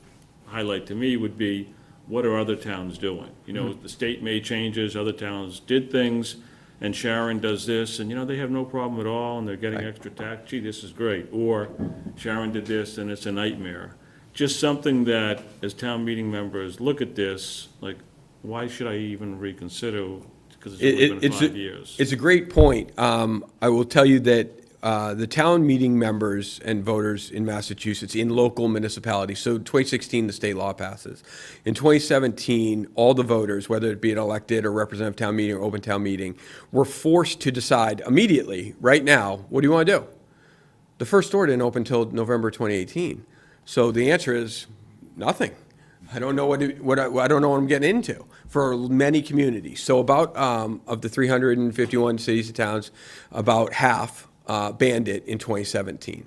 highlight to me would be, what are other towns doing? You know, the state made changes, other towns did things, and Sharon does this, and, you know, they have no problem at all, and they're getting extra tax, gee, this is great. Or Sharon did this, and it's a nightmare. Just something that, as town meeting members, look at this, like, why should I even reconsider? Because it's only been 5 years. It's a great point. I will tell you that the town meeting members and voters in Massachusetts, in local municipalities, so 2016, the state law passes. In 2017, all the voters, whether it be an elected or representative town meeting or open town meeting, were forced to decide immediately, right now, what do you want to do? The first door didn't open until November 2018. So the answer is nothing. I don't know I don't know what I'm getting into for many communities. So about of the 351 cities and towns, about half banned it in 2017.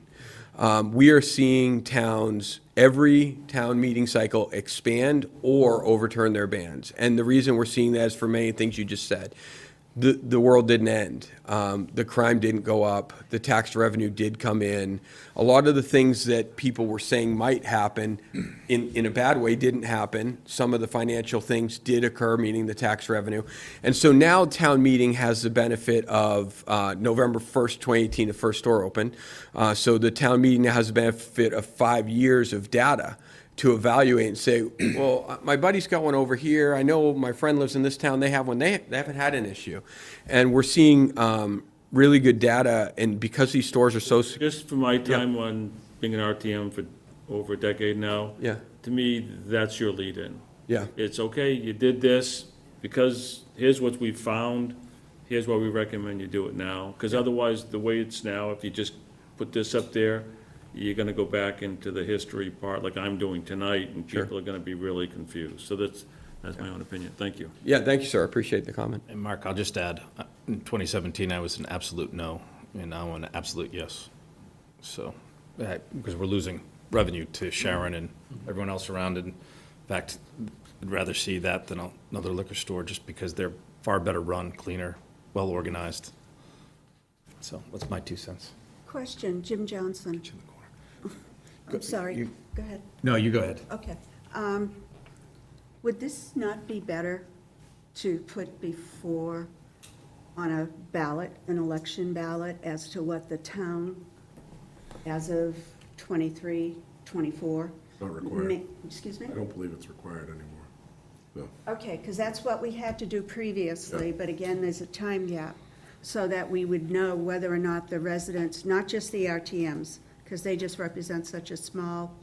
We are seeing towns, every town meeting cycle, expand or overturn their bans. And the reason we're seeing that is for many things you just said. the world didn't end. The crime didn't go up. The tax revenue did come in. A lot of the things that people were saying might happen in a bad way didn't happen. Some of the financial things did occur, meaning the tax revenue. And so now town meeting has the benefit of November 1st, 2018, the first store opened. So the town meeting now has the benefit of 5 years of data to evaluate and say, well, my buddy's got one over here. I know my friend lives in this town. They have one. They haven't had an issue. And we're seeing really good data. And because these stores are so... Just from my time on being an RTM for over a decade now. Yeah. To me, that's your lead-in. Yeah. It's okay, you did this, because here's what we found, here's why we recommend you do it now. Because otherwise, the way it's now, if you just put this up there, you're gonna go back into the history part like I'm doing tonight, and people are gonna be really confused. So that's my own opinion. Thank you. Yeah, thank you, sir. I appreciate the comment. And Mark, I'll just add, in 2017, I was an absolute no, and now I'm an absolute yes. So, because we're losing revenue to Sharon and everyone else around it. In fact, I'd rather see that than another liquor store, just because they're far better run, cleaner, well-organized. So that's my 2 cents. Question, Jim Johnson. I'm sorry, go ahead. No, you go ahead. Okay. Would this not be better to put before on a ballot, an election ballot, as to what the town, as of 23, 24? Not required. Excuse me? I don't believe it's required anymore. No. Okay, because that's what we had to do previously, but again, there's a time gap, so that we would know whether or not the residents, not just the RTMs, because they just represent such a small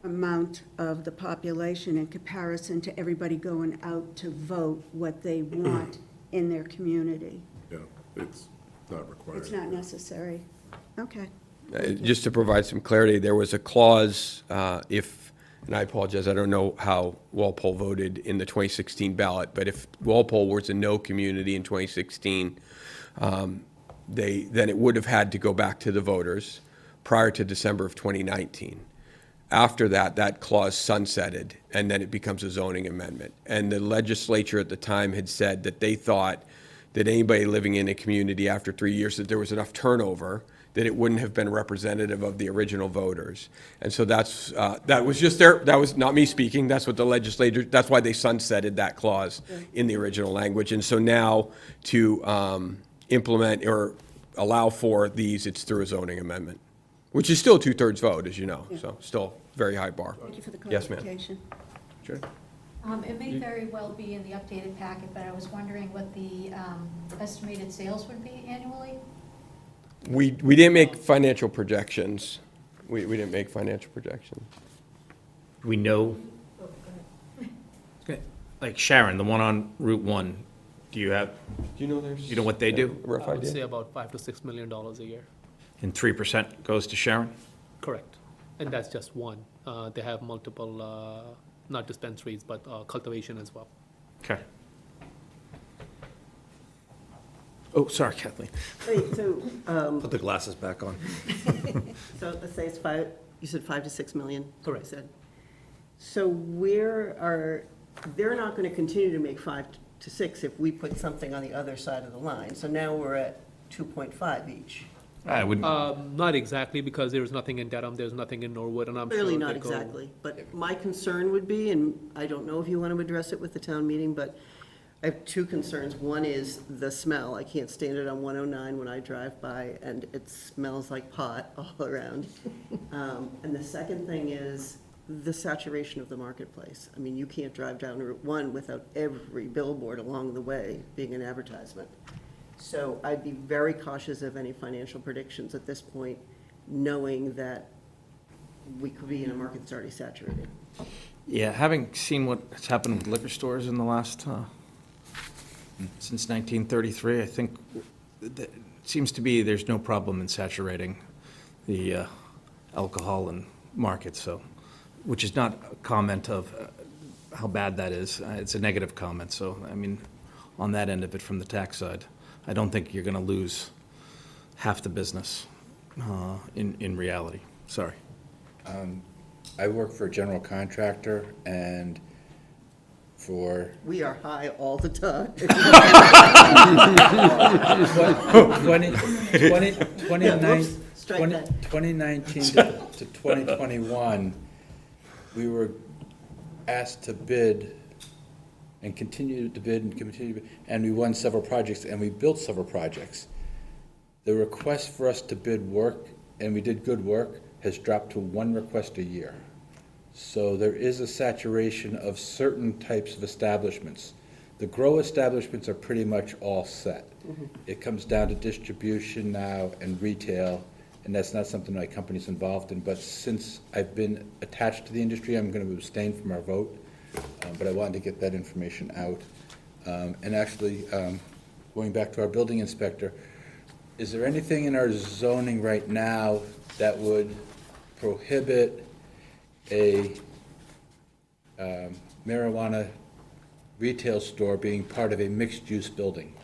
amount of the population in comparison to everybody going out to vote what they want in their community. Yeah, it's not required. It's not necessary. Okay. Just to provide some clarity, there was a clause, and I apologize, I don't know how Walpole voted in the 2016 ballot, but if Walpole was a no community in 2016, then it would have had to go back to the voters prior to December of 2019. After that, that clause sunsetted, and then it becomes a zoning amendment. And the legislature at the time had said that they thought that anybody living in a community after 3 years, that there was enough turnover that it wouldn't have been representative of the original voters. And so that was not me speaking, that's what the legislature, that's why they sunsetted that clause in the original language. And so now to implement or allow for these, it's through a zoning amendment, which is still a 2/3 vote, as you know, so still very high bar. Thank you for the Yes, ma'am. clarification. Sure. It may very well be in the updated packet, but I was wondering what the estimated sales would be annually? We didn't make financial projections. We didn't make financial projections. We know, like Sharon, the one on Route 1, do you know what they do? A rough I would idea? say about $5 to $6 million a year. And 3% goes to Sharon? Correct. And that's just one. They have multiple, not dispensaries, but cultivation as well. Okay. Oh, sorry, Kathleen. Wait, so, Put the glasses back on. so let's say it's five, you said 5 to 6 million? Correct. You said. So they're not going to continue to make 5 to 6 if we put something on the other side of the line. So now we're at 2.5 each. I wouldn't, Not exactly, because there's nothing in Dedham, there's nothing in Norwood, and I'm sure Clearly they not go- exactly, but my concern would be, and I don't know if you want to address it with the town meeting, but I have 2 concerns. One is the smell. I can't stand it on 109 when I drive by, and it smells like pot all around. And the second thing is the saturation of the marketplace. I mean, you can't drive down Route 1 without every billboard along the way being an advertisement. So I'd be very cautious of any financial predictions at this point, knowing that we could be in a market that's already saturated. yeah, having seen what's happened with liquor stores in the last, since 1933, I think it seems to be there's no problem in saturating the alcohol and market, so, which is not a comment of how bad that is. It's a negative comment, so, I mean, on that end of it from the tax side, I don't think you're going to lose half the business in reality. Sorry. I work for a general contractor, and for We are high all the time. 2019 to 2021, we were asked to bid and continue to bid and continue to bid, and we won several projects and we built several projects. The request for us to bid work, and we did good work, has dropped to one request a year. So there is a saturation of certain types of establishments. The grow establishments are pretty much all set. It comes down to distribution now and retail, and that's not something my company's involved in, but since I've been attached to the industry, I'm going to abstain from our vote, but I wanted to get that information out. And actually, going back to our building inspector, is there anything in our zoning right now that would prohibit a marijuana retail store being part of a mixed-use building?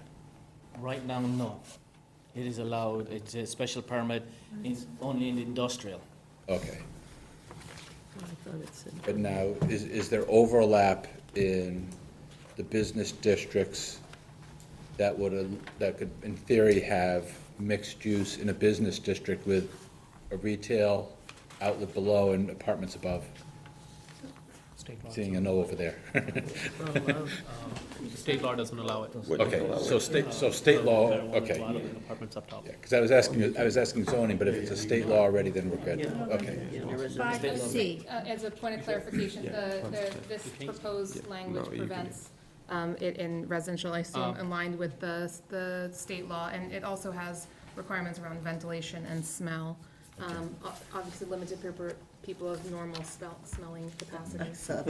Right now, no. It is allowed, it's a special permit, it's only in the industrial. Okay. I thought it said- But now, is there overlap in the business districts that could, in theory, have mixed use in a business district with a retail outlet below and apartments above? State law. Seeing a no over there. State law doesn't allow it. Okay, so state law, okay. Apartments up top. Yeah, because I was asking zoning, but if it's a state law already, then we're good. Okay. 5C. As a point of clarification, this proposed language prevents it in residential, I assume, aligned with the state law, and it also has requirements around ventilation and smell. Obviously limited for people of normal smelling capacity.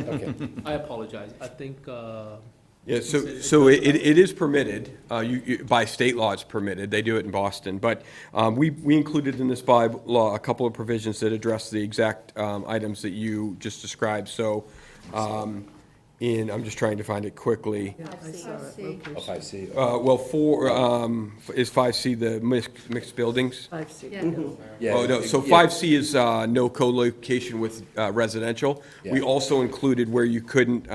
Okay. I apologize. I think, Yeah, so it is permitted, by state law it's permitted, they do it in Boston, but we included in this bylaw a couple of provisions that address the exact items that you just described, so, I'm just trying to find it quickly. Oh, I see. Well, is 5C the mixed buildings? 5C. Yeah. Oh, no, so 5C is no co-location with residential. We Yeah. also included where you couldn't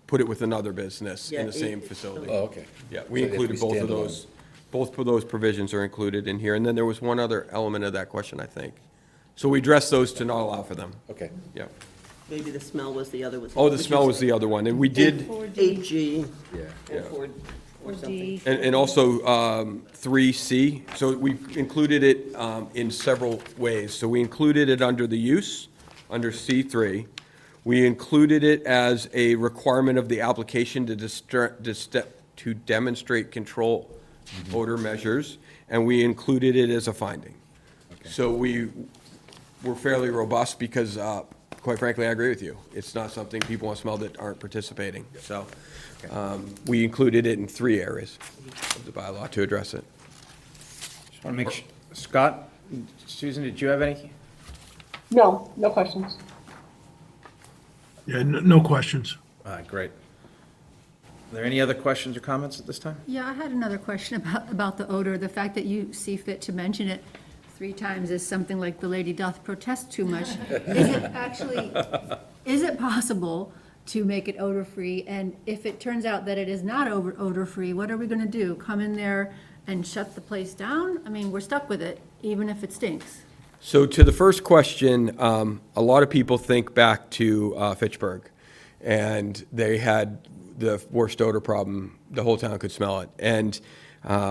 put it with another business in the Yeah, same facility. Oh, okay. Yeah, we So they have to included be both of standalone. those. Both of those provisions are included in here, and then there was one other element of that question, I think. So we addressed those to not allow for them, Okay. yeah. Maybe the smell was the other. Oh, the smell was the other one, and we did, 8G Yeah. and 4 or something. and also 3C, so we included it in several ways. So we included it under the use, under C3. We included it as a requirement of the application to demonstrate control odor measures, and we included it as a finding. So we were fairly robust because, quite frankly, I agree with you. It's not something people want to smell that aren't participating. So we included it in 3 areas of the bylaw to address it. Just want to make sure, Scott, Susan, did you have any? No, no questions. Yeah, no questions. All right, great. Are there any other questions or comments at this time? Yeah, I had another question about the odor. The fact that you see fit to mention it 3 times is something like the lady doth protest too much. Is it possible to make it odor-free? And if it turns out that it is not odor-free, what are we gonna do? Come in there and shut the place down? I mean, we're stuck with it, even if it stinks. So to the first question, a lot of people think back to Fitchburg, and they had the worst odor problem. The whole town could smell it. And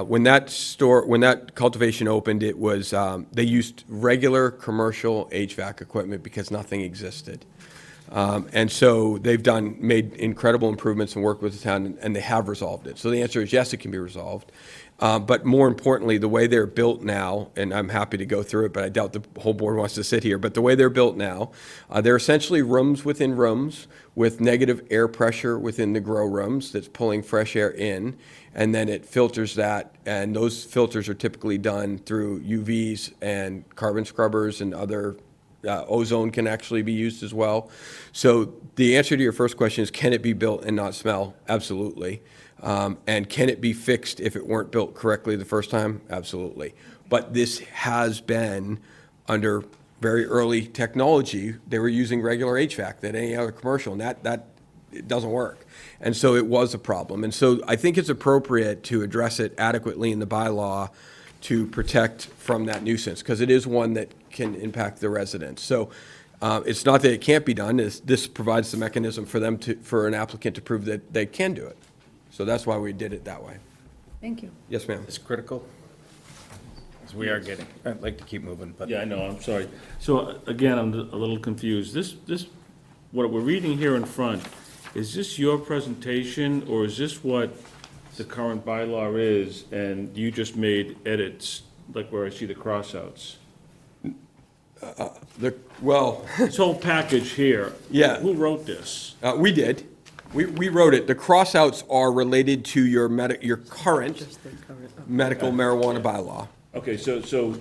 when that cultivation opened, it was, they used regular commercial HVAC equipment because nothing existed. And so they've made incredible improvements and worked with the town, and they have resolved it. So the answer is yes, it can be resolved. But more importantly, the way they're built now, and I'm happy to go through it, but I doubt the whole board wants to sit here, but the way they're built now, they're essentially rooms within rooms with negative air pressure within the grow rooms that's pulling fresh air in, and then it filters that, and those filters are typically done through UVs and carbon scrubbers and other ozone can actually be used as well. So the answer to your first question is, can it be built and not smell? Absolutely. And can it be fixed if it weren't built correctly the first time? Absolutely. But this has been under very early technology. They were using regular HVAC than any other commercial, and that it doesn't work. And so it was a problem. And so I think it's appropriate to address it adequately in the bylaw to protect from that nuisance, because it is one that can impact the residents. So it's not that it can't be done, this provides the mechanism for them to, for an applicant to prove that they can do it. So that's why we did it that way. Thank you. Yes, ma'am. It's critical. 'Cause we are getting, I'd like to keep moving, but. Yeah, I know, I'm sorry. So again, I'm a little confused. This, what we're reading here in front, is this your presentation, or is this what the current bylaw is, and you just made edits, like where I see the crossouts? Well, This whole package here. Yeah. Who wrote this? we did. We wrote it. The crossouts are related to your your current medical marijuana bylaw. Okay, so. So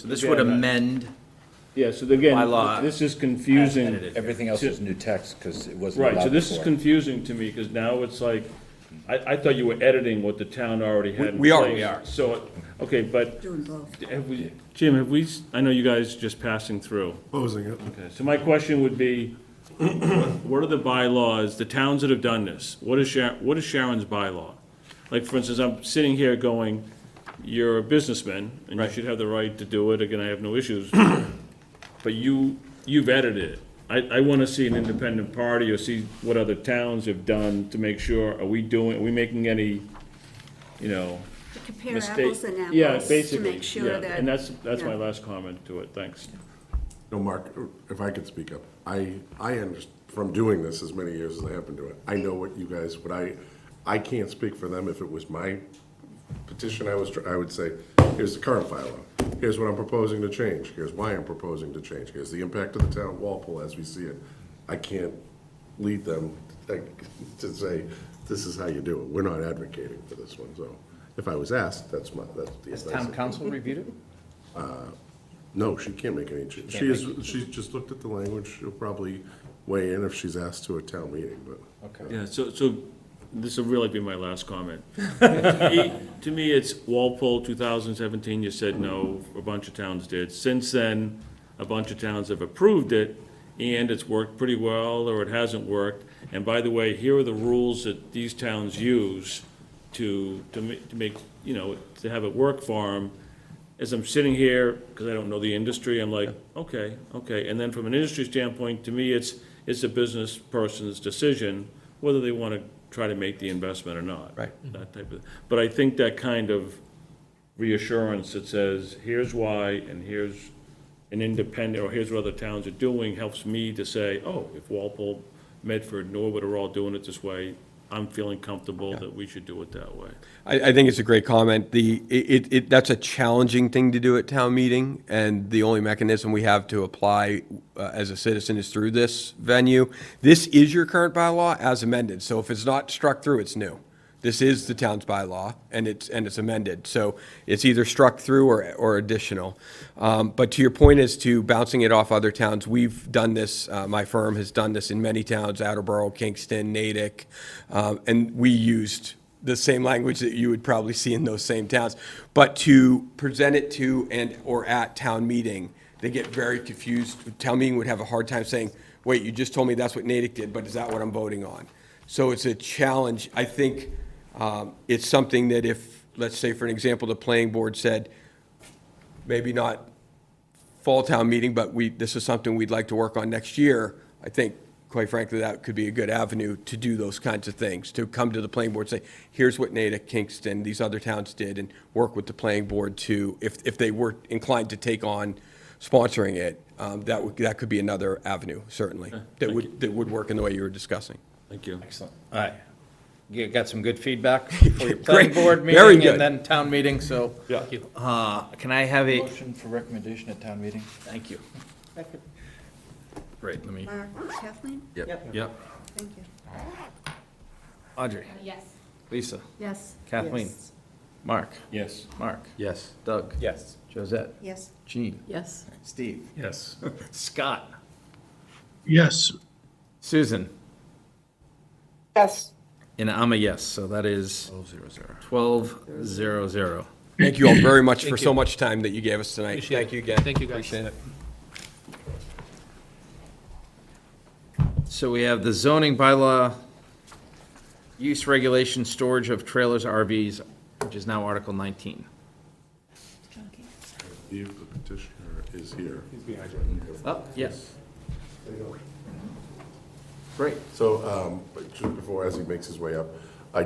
this would amend, Yeah, so again, Bylaw. this is confusing. edited. Everything else is new text, because it wasn't allowed Right, so this is before. confusing to me, because now it's like, I thought you were editing what the town already had in We are. place. We are. So, okay, but Doing both. have we, Jim, have we, I know you guys just passing through. Closing it. Okay, so my question would be, what are the bylaws, the towns that have done this? What is Sharon's bylaw? Like, for instance, I'm sitting here going, you're a businessman, and you should have the right to do it, again, I have no issues. But you've edited it. I want to see an independent party or see what other towns have done to make sure, are we making any, Compare mistake? apples and Yeah, apples to basically, make sure yeah, that. and that's my yeah. last comment to it, thanks. No, Mark, if I could speak up, I from doing this as many years as I have been doing it, I know what you guys, I can't speak for them. If it was my petition, I would say, here's the current bylaw. Here's what I'm proposing to change. Here's why I'm proposing to change. Here's the impact of the town of Walpole as we see it. I can't lead them to say, this is how you do it. We're not advocating for this one, so if I was asked, that's the has advice. town council reviewed it? No, she can't make any change. She's just looked at the language. She'll probably weigh in if she's asked to a town meeting, but. Okay. Yeah, so this will really be my last comment. To me, it's Walpole, 2017, you said no, a bunch of towns did. Since then, a bunch of towns have approved it, and it's worked pretty well, or it hasn't worked. And by the way, here are the rules that these towns use to make, to have it work for them. As I'm sitting here, because I don't know the industry, I'm like, okay. And then from an industry standpoint, to me, it's a business person's decision whether they want to try to make the investment or not. Right. That type of, but I think that kind of reassurance that says, here's why, and here's an independent, or here's what other towns are doing, helps me to say, oh, if Walpole, Medford, Norwood are all doing it this way, I'm feeling comfortable that we should do it that way. I think it's a great comment. That's a challenging thing to do at town meeting, and the only mechanism we have to apply as a citizen is through this venue. This is your current bylaw as amended, so if it's not struck through, it's new. This is the town's bylaw, and it's amended, so it's either struck through or additional. But to your point as to bouncing it off other towns, we've done this, my firm has done this in many towns, Attleboro, Kingston, Natick, and we used the same language that you would probably see in those same towns. But to present it to or at town meeting, they get very confused. Town meeting would have a hard time saying, wait, you just told me that's what Natick did, but is that what I'm voting on? So it's a challenge. I think it's something that if, let's say, for an example, the planning board said, maybe not fall town meeting, but this is something we'd like to work on next year, I think, quite frankly, that could be a good avenue to do those kinds of things, to come to the planning board and say, here's what Natick, Kingston, these other towns did, and work with the planning board to, if they were inclined to take on sponsoring it, that could be another avenue, certainly, that would work in the way you were discussing. Thank you. Excellent. All right. You got some good feedback for your planning Great. board Very meeting good. and then town meeting, so. Yeah. Can I have a, Motion for recommendation at town meeting? thank you. Great, let me, Kathleen? yep. Thank you. Audrey, Yes. Lisa, Yes. Kathleen, Mark, Yes. Mark, Yes. Doug. Yes. Josette, Yes. Jean, Yes. Steve, Yes. Scott, Yes. Susan, Yes. and I'm a yes, so that is 12-0-0. Thank you all very much for so much time that you gave us tonight. Thank you again. Thank you, guys. Appreciate it. So we have the zoning bylaw, use regulation, storage of trailers, RVs, which is now Article 19. If the petitioner is here. Oh, yes. There you go. Great. So, but just before, as he makes his way up,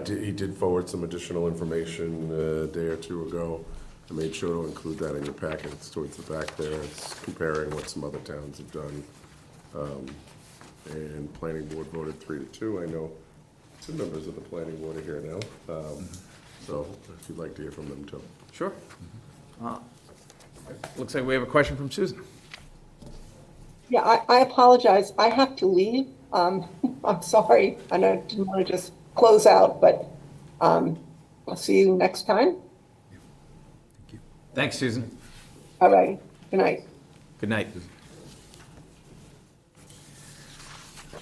he did forward some additional information a day or two ago. I made sure to include that in your packet. It's towards the back there. It's comparing what some other towns have done. And planning board voted 3-2. I know two members of the planning board are here now. So if you'd like to hear from them too. Sure. Looks like we have a question from Susan. Yeah, I apologize. I have to leave. I'm sorry. I know I didn't want to just close out, but I'll see you next time. Thanks, Susan. All right. Good night. Good night.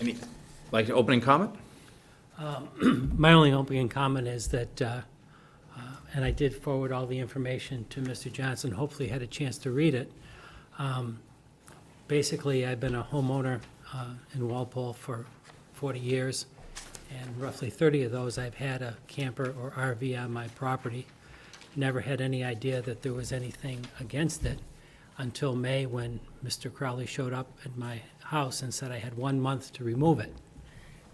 Any, like opening comment? My only opening comment is that, and I did forward all the information to Mr. Johnson, hopefully had a chance to read it. Basically, I've been a homeowner in Walpole for 40 years, and roughly 30 of those I've had a camper or RV on my property. Never had any idea that there was anything against it until May, when Mr. Crowley showed up at my house and said I had 1 month to remove it.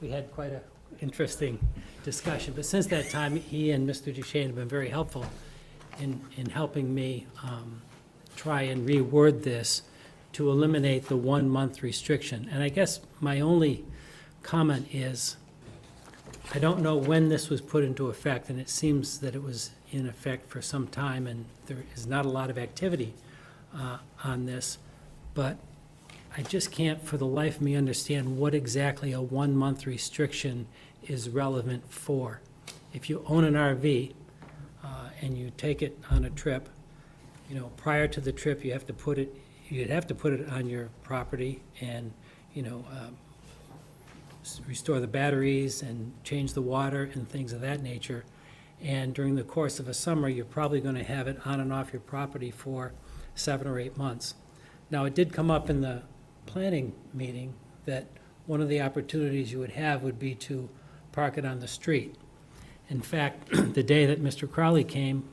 We had quite a interesting discussion, but since that time, he and Mr. Duchesne have been very helpful in helping me try and reword this to eliminate the 1 month restriction. And I guess my only comment is, I don't know when this was put into effect, and it seems that it was in effect for some time, and there is not a lot of activity on this, but I just can't for the life of me understand what exactly a 1 month restriction is relevant for. If you own an RV and you take it on a trip, you know, prior to the trip, you'd have to put it on your property and, you know, restore the batteries and change the water and things of that nature. And during the course of a summer, you're probably going to have it on and off your property for 7 or 8 months. Now, it did come up in the planning meeting that one of the opportunities you would have would be to park it on the street. In fact, the day that Mr. Crowley came,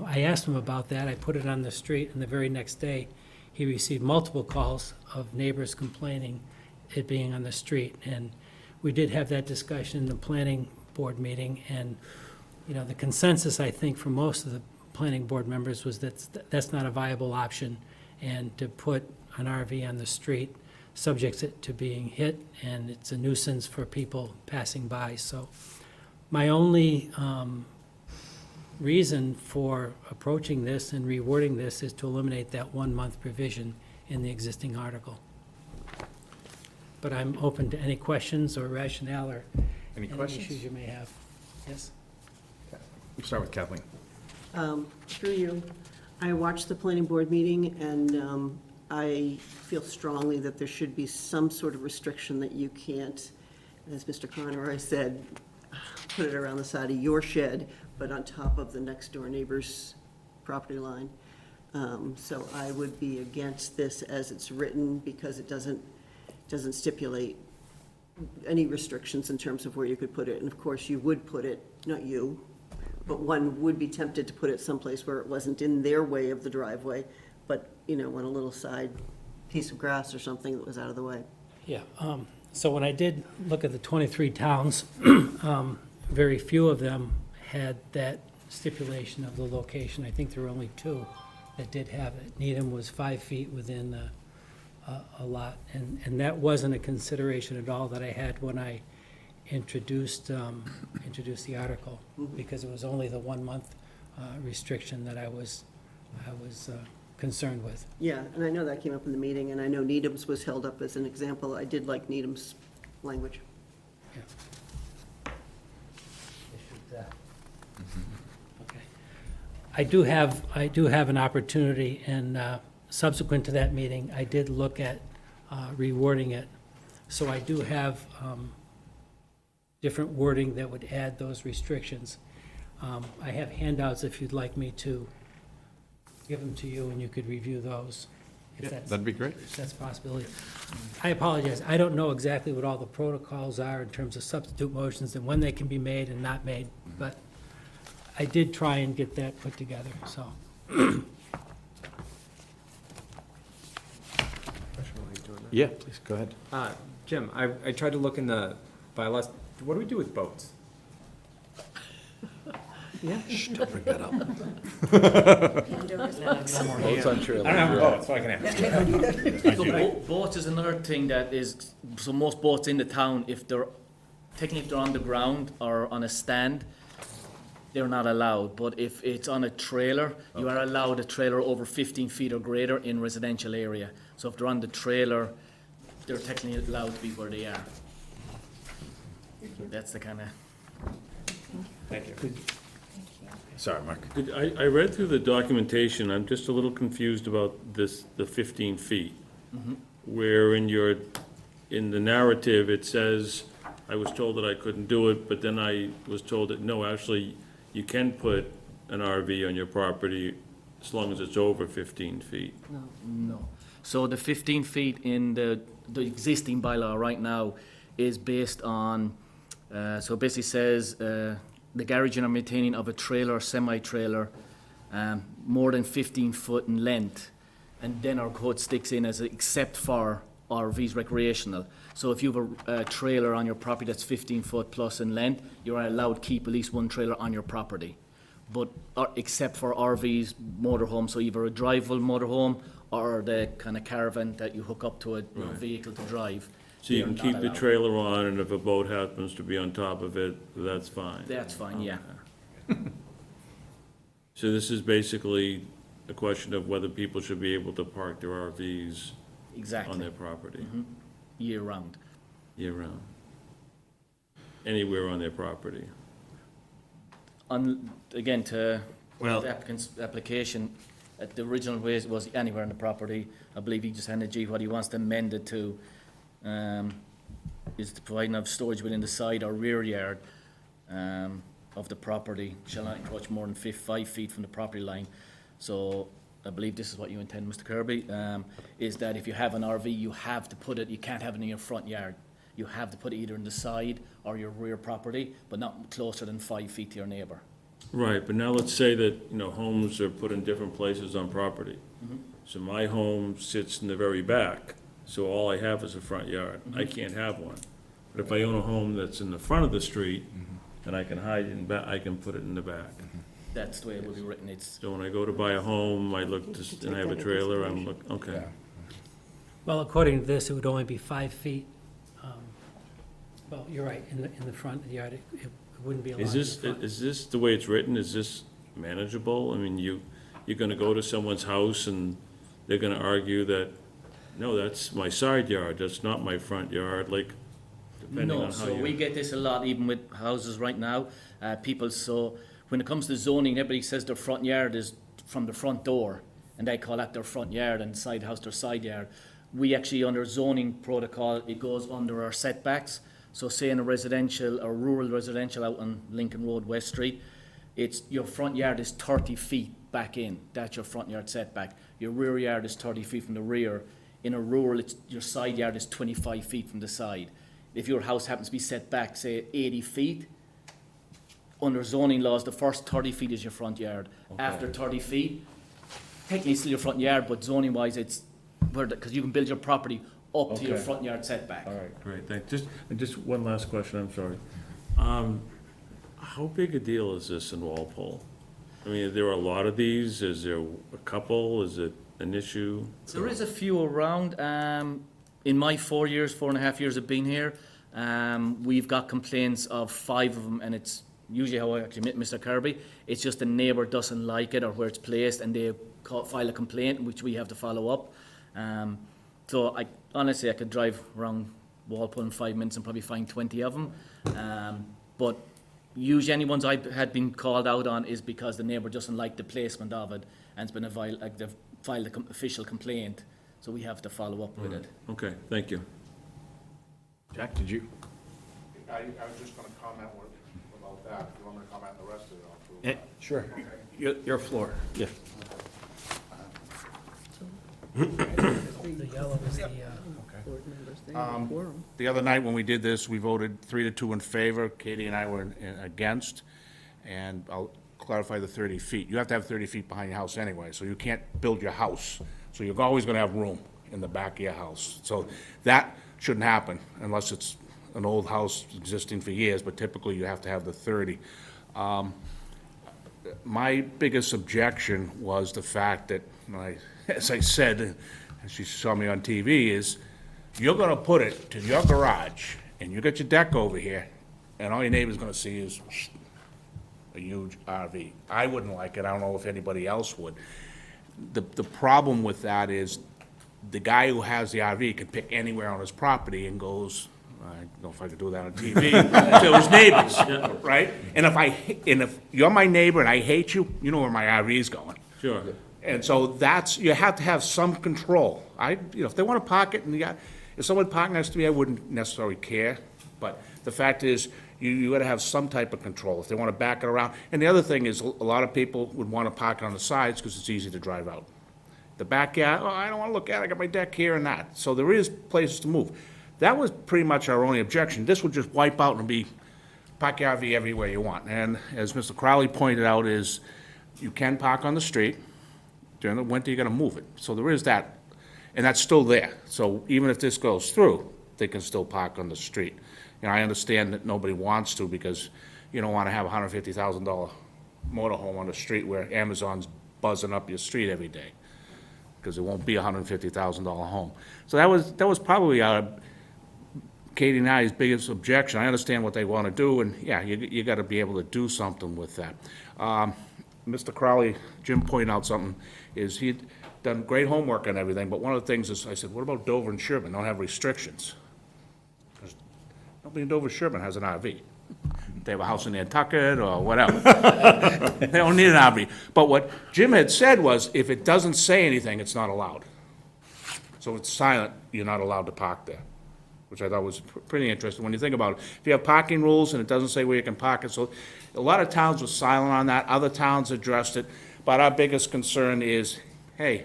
I asked him about that. I put it on the street, and the very next day, he received multiple calls of neighbors complaining it being on the street. And we did have that discussion in the planning board meeting, and you know, the consensus, I think, for most of the planning board members was that that's not a viable option, and to put an RV on the street subjects it to being hit, and it's a nuisance for people passing by. So my only reason for approaching this and rewording this is to eliminate that 1 month provision in the existing article. But I'm open to any questions or rationale or Any any questions? issues you may have. Yes? We'll start with Kathleen. Through you, I watched the planning board meeting, and I feel strongly that there should be some sort of restriction that you can't, as Mr. Conroy said, put it around the side of your shed, but on top of the next door neighbor's property line. So I would be against this as it's written, because it doesn't stipulate any restrictions in terms of where you could put it. And of course, you would put it, not you, but one would be tempted to put it someplace where it wasn't in their way of the driveway, but, you know, on a little side piece of grass or something that was out of the way. Yeah, so when I did look at the 23 towns, very few of them had that stipulation of the location. I think there were only 2 that did have it. Needham was 5 feet within a lot, and that wasn't a consideration at all that I had when I introduced the article, because it was only the 1 month restriction that I was concerned with. Yeah, and I know that came up in the meeting, and I know Needham's was held up as an example. I did like Needham's language. Yeah. Okay. I do have an opportunity, and subsequent to that meeting, I did look at rewording it. So I do have different wording that would add those restrictions. I have handouts if you'd like me to give them to you, and you could review those. if that's. That'd be great. If that's a possibility. I apologize, I don't know exactly what all the protocols are in terms of substitute motions and when they can be made and not made, but I did try and get that put together, so. Yeah, please, go ahead. Jim, I tried to look in the bylaws. What do we do with boats? Yeah. Don't bring that up. Boats on trailers. I don't have a yeah. boat, so I can ask. So boats is another thing that is, so most boats in the town, if they're, technically if they're on the ground or on a stand, they're not allowed. But if it's on a trailer, you are allowed a trailer over 15 feet or greater in residential area. So if they're on the trailer, they're technically allowed to be where they are. That's the kind of. Thank you. Sorry, Mark. I read through the documentation, I'm just a little confused about this, the 15 feet. Where in the narrative, it says, I was told that I couldn't do it, but then I was told that, no, actually, you can put an RV on your property as long as it's over 15 feet. No. So the 15 feet in the existing bylaw right now is based on, so it basically says, the garaging or maintaining of a trailer or semi-trailer more than 15 foot in length. And then our code sticks in as except for RVs recreational. So if you have a trailer on your property that's 15 foot plus in length, you're allowed to keep at least one trailer on your property. But except for RVs, motorhome, so either a drivable motorhome or the kind of caravan that you hook up to a vehicle to drive. So you they're can not keep the allowed. trailer on, and if a boat happens to be on top of it, that's fine. That's fine, yeah. So this is basically a question of whether people should be able to park their RVs Exactly. on their property, Year round. year-round. Anywhere on their property. Again, to Well- the applicant's application, the original way it was anywhere on the property. I believe he just handed G what he wants to amend it to, is the providing of storage within the side or rear yard of the property shall not encroach more than 5 feet from the property line. So I believe this is what you intend, Mr. Kirby, is that if you have an RV, you have to put it, you can't have it in your front yard. You have to put it either in the side or your rear property, but not closer than 5 feet to your neighbor. Right, but now let's say that, homes are put in different places on property. So my home sits in the very back, so all I have is a front yard. I can't have one. But if I own a home that's in the front of the street, and I can hide it in back, I can put it in the back. That's the way it will be written. It's, So when I go to buy a home, I look and I have a trailer, okay. Well, according to this, it would only be 5 feet. Well, you're right, in the front of the yard, it wouldn't be allowed in the front. Is this the way it's written, is this manageable? I mean, you're gonna go to someone's house and they're gonna argue that, no, that's my side yard, that's not my front yard, like, depending on no, how so you. we get this a lot even with houses right now. People, so when it comes to zoning, everybody says their front yard is from the front door, and they call that their front yard, and side house their side yard. We actually, under zoning protocol, it goes under our setbacks. So say in a residential or rural residential out on Lincoln Road, West Street, it's, your front yard is 30 feet back in. That's your front yard setback. Your rear yard is 30 feet from the rear. In a rural, your side yard is 25 feet from the side. If your house happens to be set back, say 80 feet, under zoning laws, the first 30 feet is your front yard. After 30 feet, technically it's still your front yard, but zoning wise, it's where, because you can build your property up to your Okay. front yard setback. All right, great, thanks. Just one last question, I'm sorry. How big a deal is this in Walpole? I mean, there are a lot of these, is there a couple, is it an issue? There is a few around. In my 4.5 years of being here, we've got complaints of 5 of them, and it's usually how I actually met Mr. Kirby. It's just the neighbour doesn't like it or where it's placed, and they file a complaint, which we have to follow up. So honestly, I could drive around Walpole in 5 minutes and probably find 20 of them. But usually any ones I had been called out on is because the neighbour doesn't like the placement of it, and it's been they've filed an official complaint, so we have to follow up with it. Okay, thank you. Jack, did you? I was just gonna comment about that. If you want me to comment on the rest of it, I'll do that. Sure. Your floor. Yeah. The yellow is the, Board members, they have a quorum. The other night when we did this, we voted 3-2 in favor. Katie and I were against. And I'll clarify the 30 feet. You have to have 30 feet behind your house anyway, so you can't build your house. So you're always gonna have room in the back of your house. So that shouldn't happen unless it's an old house existing for years, but typically you have to have the 30. My biggest objection was the fact that, as I said, and she saw me on TV, is you're gonna put it to your garage, and you got your deck over here, and all your neighbor's gonna see is a huge RV. I wouldn't like it, I don't know if anybody else would. The problem with that is, the guy who has the RV can pick anywhere on his property and goes, I don't know if I could do that on TV, to his neighbors, right? And if you're my neighbor and I hate you, you know where my RV is going. Sure. And so you have to have some control. If they want to park it, if someone parked next to me, I wouldn't necessarily care. But the fact is, you gotta have some type of control if they want to back it around. And the other thing is, a lot of people would want to park it on the sides because it's easy to drive out. The backyard, I don't want to look at it, I got my deck here and that. So there is places to move. That was pretty much our only objection. This would just wipe out and be park your RV everywhere you want. And as Mr. Crowley pointed out, is you can park on the street. During the winter, you gotta move it. So there is that, and that's still there. So even if this goes through, they can still park on the street. I understand that nobody wants to because you don't wanna have a $150,000 motorhome on the street where Amazon's buzzing up your street every day, because it won't be a $150,000 home. So that was probably Katie and I's biggest objection. I understand what they want to do, and yeah, you got to be able to do something with that. Mr. Crowley, Jim pointed out something, is he'd done great homework on everything, but one of the things is, I said, what about Dover and Sherburne? Don't have restrictions. 'Cause nobody in Dover Sherburne has an RV. They have a house in Nantucket or whatever. They don't need an RV. But what Jim had said was, if it doesn't say anything, it's not allowed. So it's silent, you're not allowed to park there, which I thought was pretty interesting when you think about it. If you have parking rules and it doesn't say where you can park it, so a lot of towns were silent on that, other towns addressed it, but our biggest concern is, hey,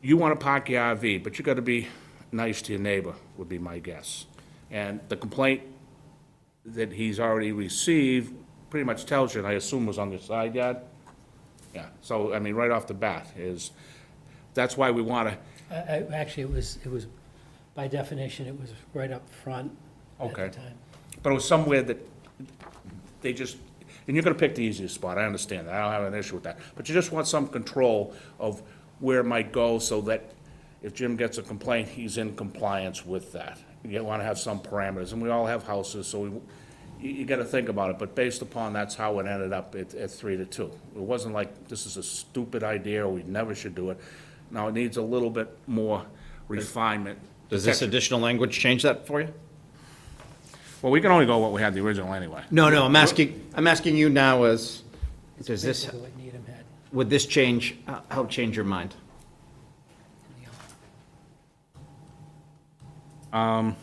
you want to park your RV, but you got to be nice to your neighbor, would be my guess. And the complaint that he's already received pretty much tells you, and I assume was on the side yard. Yeah, so, I mean, right off the bat is, that's why we want to. Actually, it was, by definition, it was right up front at the time. But it was somewhere that they just, and you're gonna pick the easiest spot, I understand that, I don't have an issue with that. But you just want some control of where it might go so that if Jim gets a complaint, he's in compliance with that. You wanna have some parameters, and we all have houses, so you gotta think about it. But based upon, that's how it ended up at 3-2. It wasn't like, this is a stupid idea, or we never should do it. Now, it needs a little bit more refinement. Does this additional language change that for you? Well, we can only go what we had the original anyway. No, I'm asking you now as, does this, Basically what Needham had. would this change, help change your mind? I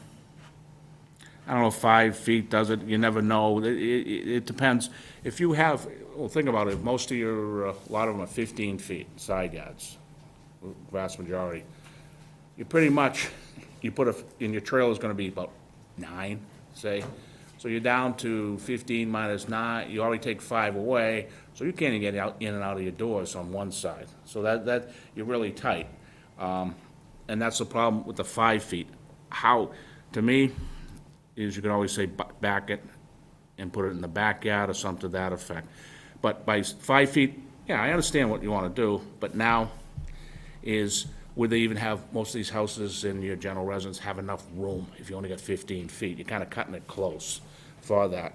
don't know if 5 feet does it, you never know, it depends. If you have, well, think about it, most of your, a lot of them are 15 feet, side yards, vast majority. You pretty much, you put in your trailer is gonna be about 9, say. So you're down to 15 minus 9, you already take 5 away, so you can't even get in and out of your doors on one side. So that you're really tight. And that's the problem with the 5 feet. How, to me, is you can always say back it and put it in the backyard or something to that effect. But by 5 feet, yeah, I understand what you wanna do, but now is, would they even have, most of these houses in your general residence have enough room if you only got 15 feet? You're kinda cutting it close for that.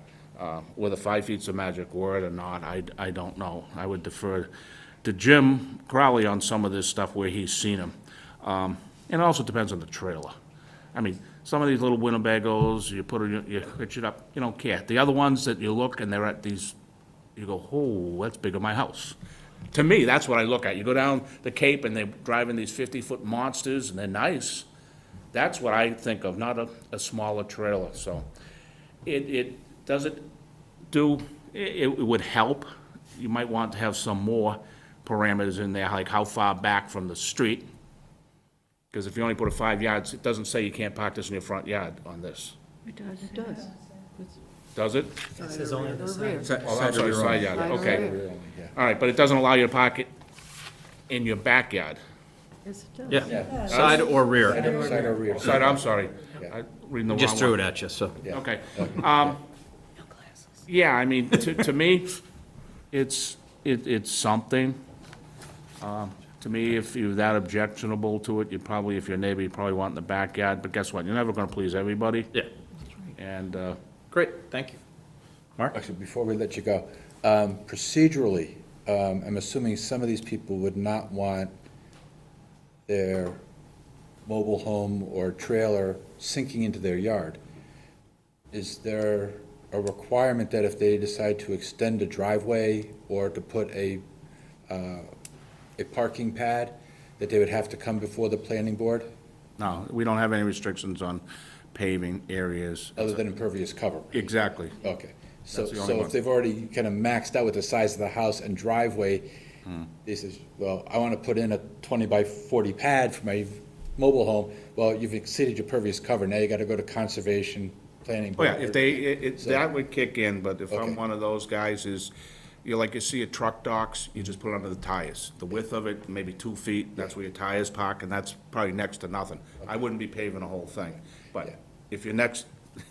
Whether 5 feet's a magic word or not, I don't know. I would defer to Jim Crowley on some of this stuff where he's seen them. And it also depends on the trailer. I mean, some of these little Winnebagos, you hitch it up, you don't care. The other ones that you look and they're at these, you go, oh, that's bigger than my house. To me, that's what I look at. You go down the Cape and they're driving these 50-foot monsters and they're nice. That's what I think of, not a smaller trailer. So it does it do, it would help. You might want to have some more, parameters in there, like how far back from the street. Because if you only put it 5 yards, it doesn't say you can't park this in your front yard on this. It does. Does it? It says only the Rear. side. Oh, I'm sorry, side yard, Side or okay. rear. All right, but it doesn't allow you to park it in your backyard. Yes, it does. Yeah, side or rear. Side or rear. Side, I'm sorry. I'm reading the wrong one. Just threw it at you, so. Okay. Yeah, I mean, to me, it's something. To me, if you're that objectionable to it, you probably, if you're a neighbor, you probably want it in the backyard, but guess what? You're never gonna please everybody. Yeah. And, Great, thank you. Mark? Actually, before we let you go, procedurally, I'm assuming some of these people would not want their mobile home or trailer sinking into their yard. Is there a requirement that if they decide to extend a driveway or to put a parking pad, that they would have to come before the planning board, no, we don't have any restrictions on paving areas. other than impervious cover? Exactly. Okay, so, That's the only so one. if they've already kind of maxed out with the size of the house and driveway, Hmm. they says, well, I want to put in a 20 by 40 pad for my mobile home, well, you've exceeded your pervious cover, now you got to go to conservation, planning Oh, board. yeah, if they, So- that would kick in, but if Okay. I'm one of those guys is, you see at truck docks, you just put it under the tires. The width of it, maybe 2 feet, that's where your tires park, and that's probably next to nothing. I wouldn't be paving the whole thing. Yeah. But if you're next,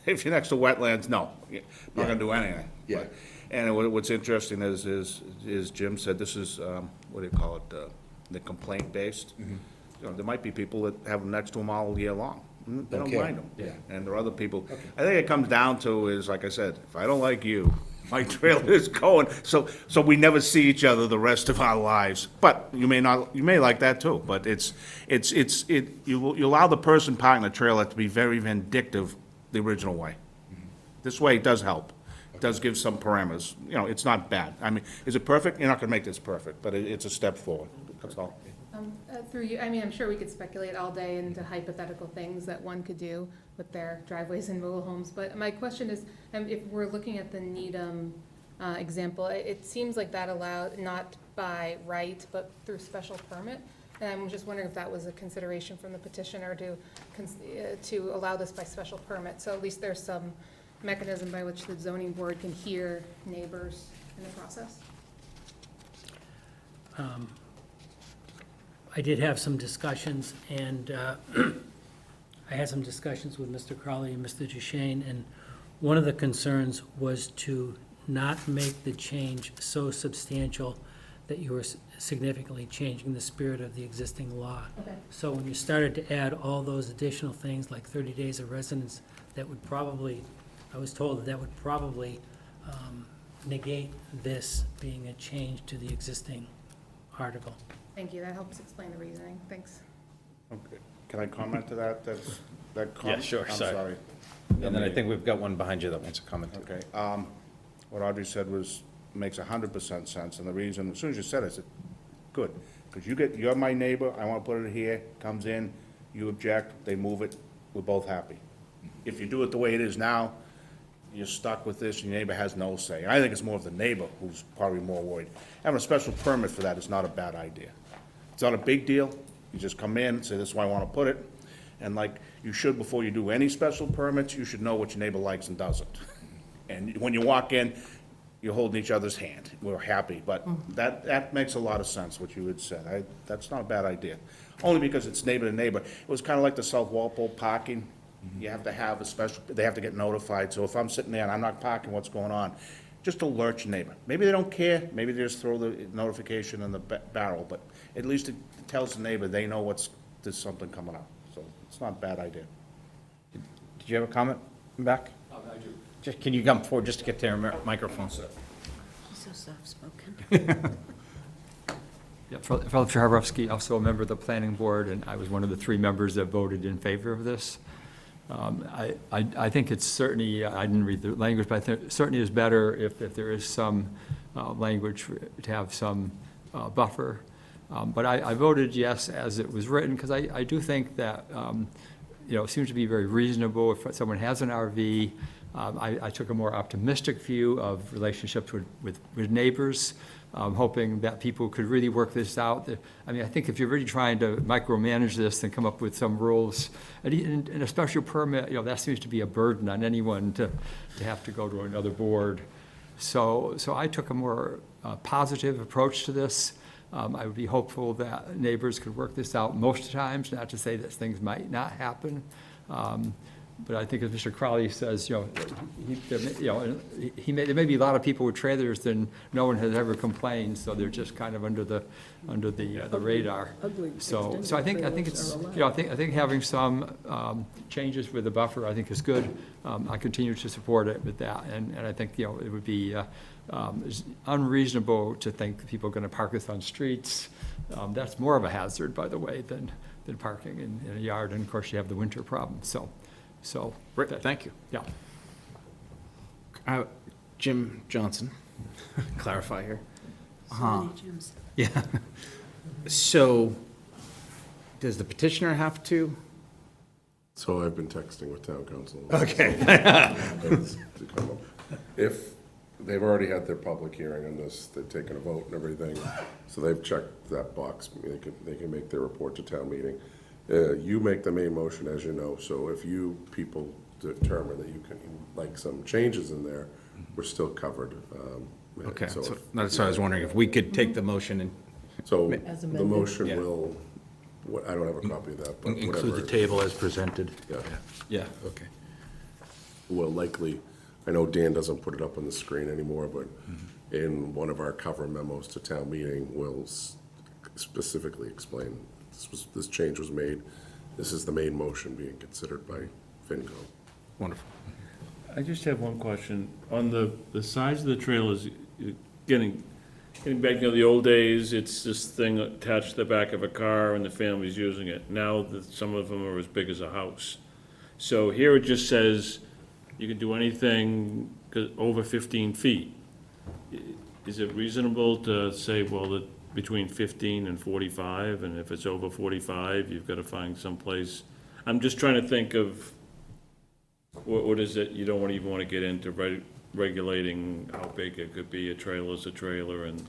if you're next to wetlands, no, you're not Yeah. gonna do anything. Yeah. But- And what's interesting is Jim said, this is, what do you call it, the complaint-based. Mm-hmm. You know, there might be people that have them next to them all year long. They don't Okay. mind them. Yeah. And there are other people. I think it comes down to is, like I said, if I don't like you, my trailer is going, so we never see each other the rest of our lives. But you may not, you may like that too, but you allow the person parking the trailer to be very vindictive the original way. This way it does help. It does give some parameters. You know, it's not bad. I mean, is it perfect? You're not gonna make this perfect, but it's a step forward. That's all. Through you, I mean, I'm sure we could speculate all day into hypothetical things that one could do with their driveways and mobile homes, but my question is, if we're looking at the Needham example, it seems like that allowed, not by right, but through special permit, and I'm just wondering if that was a consideration from the petitioner to allow this by special permit, so at least there's some mechanism by which the zoning board can hear neighbors in the process. I did have some discussions, and I had some discussions with Mr. Crowley and Mr. Duchesne, and one of the concerns was to not make the change so substantial that you were significantly changing the spirit of the existing law. Okay. So when you started to add all those additional things, like 30 days of residence, that would probably, I was told that would probably negate this being a change to the existing article. Thank you, that helps explain the reasoning, thanks. Okay. Can I comment to that? Yeah, sure, I'm sorry. sorry. And then I think we've got one behind you that wants to comment. Okay, what Audrey said makes 100% sense, and the reason, as soon as you said it, I said, good, because you're my neighbor, I want to put it here, comes in, you object, they move it, we're both happy. If you do it the way it is now, you're stuck with this, and your neighbor has no say. I think it's more of the neighbor who's probably more worried. Having a special permit for that is not a bad idea. It's not a big deal, you just come in, say, this is where I want to put it, and like you should, before you do any special permits, you should know what your neighbor likes and doesn't. And when you walk in, you're holding each other's hand. We're happy, but that makes a lot of sense, what you had said. That's not a bad idea. Only because it's neighbor to neighbor. It was kind of like the South Walpole parking. You have to have a special, they have to get notified. So if I'm sitting there and I'm not parking, what's going on? Just alert your neighbor. Maybe they don't care. Maybe they just throw the notification in the barrel, but at least it tells the neighbor they know there's something coming up. So it's not a bad idea. Did you have a comment back? I do. Just, can you come forward just to get to your microphone? He's so soft-spoken. Yeah, Philip Shaharovsky, also a member of the planning board, and I was one of the 3 members that voted in favor of this. I think it's certainly, I didn't read the language, but I think it certainly is better if there is some language to have some buffer. But I voted yes as it was written, because I do think that, it seems to be very reasonable if someone has an RV, I took a more optimistic view of relationships with neighbors, hoping that people could really work this out. I mean, I think if you're really trying to micromanage this and come up with some rules, and a special permit, that seems to be a burden on anyone to have to go to another board. So I took a more positive approach to this. I would be hopeful that neighbors could work this out most times, not to say that things might not happen. But I think as Mr. Crowley says, there may be a lot of people with trailers and no one has ever complained, so they're just kind of under the radar. Ugly So I think it's, trailers are I think having some changes with the buffer, I think is good. I continue to support it with that, and I think, it would be it's unreasonable to think that people are gonna park this on streets. That's more of a hazard, by the way, than parking in a yard, and of course you have the winter problem, so. Rick, thank you. Yeah. Jim Johnson, clarify here. So many Jims. Yeah. So, does the petitioner have to? So I've been texting with town council. Okay. To come up. If, they've already had their public hearing on this, they've taken a vote and everything, so they've checked that box. They can make their report to town meeting. You make the main motion, as you know, so if you people determine that you can, like some changes in there, we're still covered. Okay, So so if- that's why I was wondering if we could take the motion and. So As the amended. motion Yeah. will, I don't have a copy of that, but Include whatever. the table as presented. Yeah, Yeah, okay. will likely, I know Dan doesn't put it up on the screen anymore, but in one of our cover memos to town meeting, we'll specifically explain, this change was made, this is the main motion being considered by FinCom. Wonderful. I just have one question. On the size of the trailers, getting back, the old days, it's this thing attached to the back of a car and the family's using it. Now, some of them are as big as a house. So here it just says you can do anything over 15 feet. Is it reasonable to say, well, that between 15 and 45, and if it's over 45, you've got to find someplace? I'm just trying to think of, what is it, you don't even want to get into regulating how big it could be, a trailer's a trailer, and,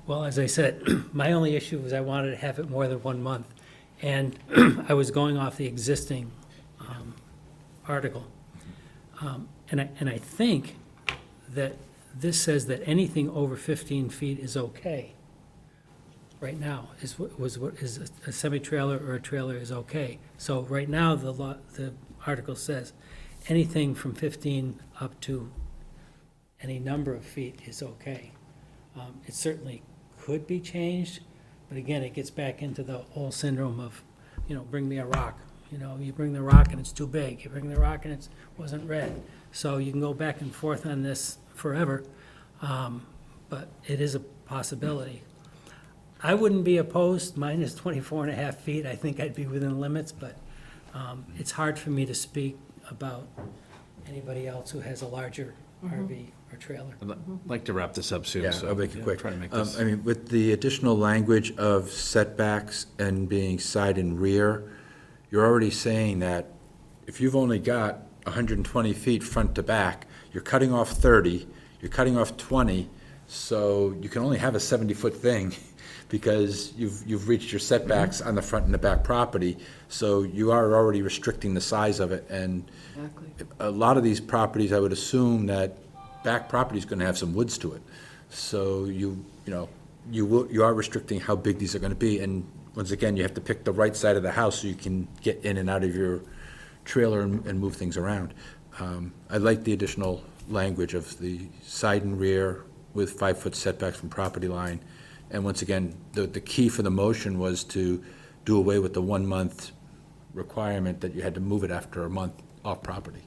Well, as I said, my only issue was I wanted to have it more than 1 month. And I was going off the existing article. And I think that this says that anything over 15 feet is okay. Right now, is a semi-trailer or a trailer is okay. So right now, the article says anything from 15 up to any number of feet is okay. It certainly could be changed, but again, it gets back into the whole syndrome of, bring me a rock. You bring the rock and it's too big. You bring the rock and it wasn't red. So you can go back and forth on this forever, but it is a possibility. I wouldn't be opposed, minus 24 and a half feet. I think I'd be within limits, but it's hard for me to speak about anybody else who has a larger RV or trailer. I'd like to wrap this up soon, Yeah, so. I'll make it quick. Try to make this. I mean, with the additional language of setbacks and being side and rear, you're already saying that if you've only got 120 feet front to back, you're cutting off 30, you're cutting off 20, so you can only have a 70-foot thing because you've reached your setbacks on the front and the back property, so you are already restricting the size of it. And Exactly. a lot of these properties, I would assume that back property is going to have some woods to it. So you are restricting how big these are going to be. And once again, you have to pick the right side of the house so you can get in and out of your trailer and move things around. I like the additional language of the side and rear with 5-foot setbacks from property line. And once again, the key for the motion was to do away with the 1 month requirement that you had to move it after a month off property.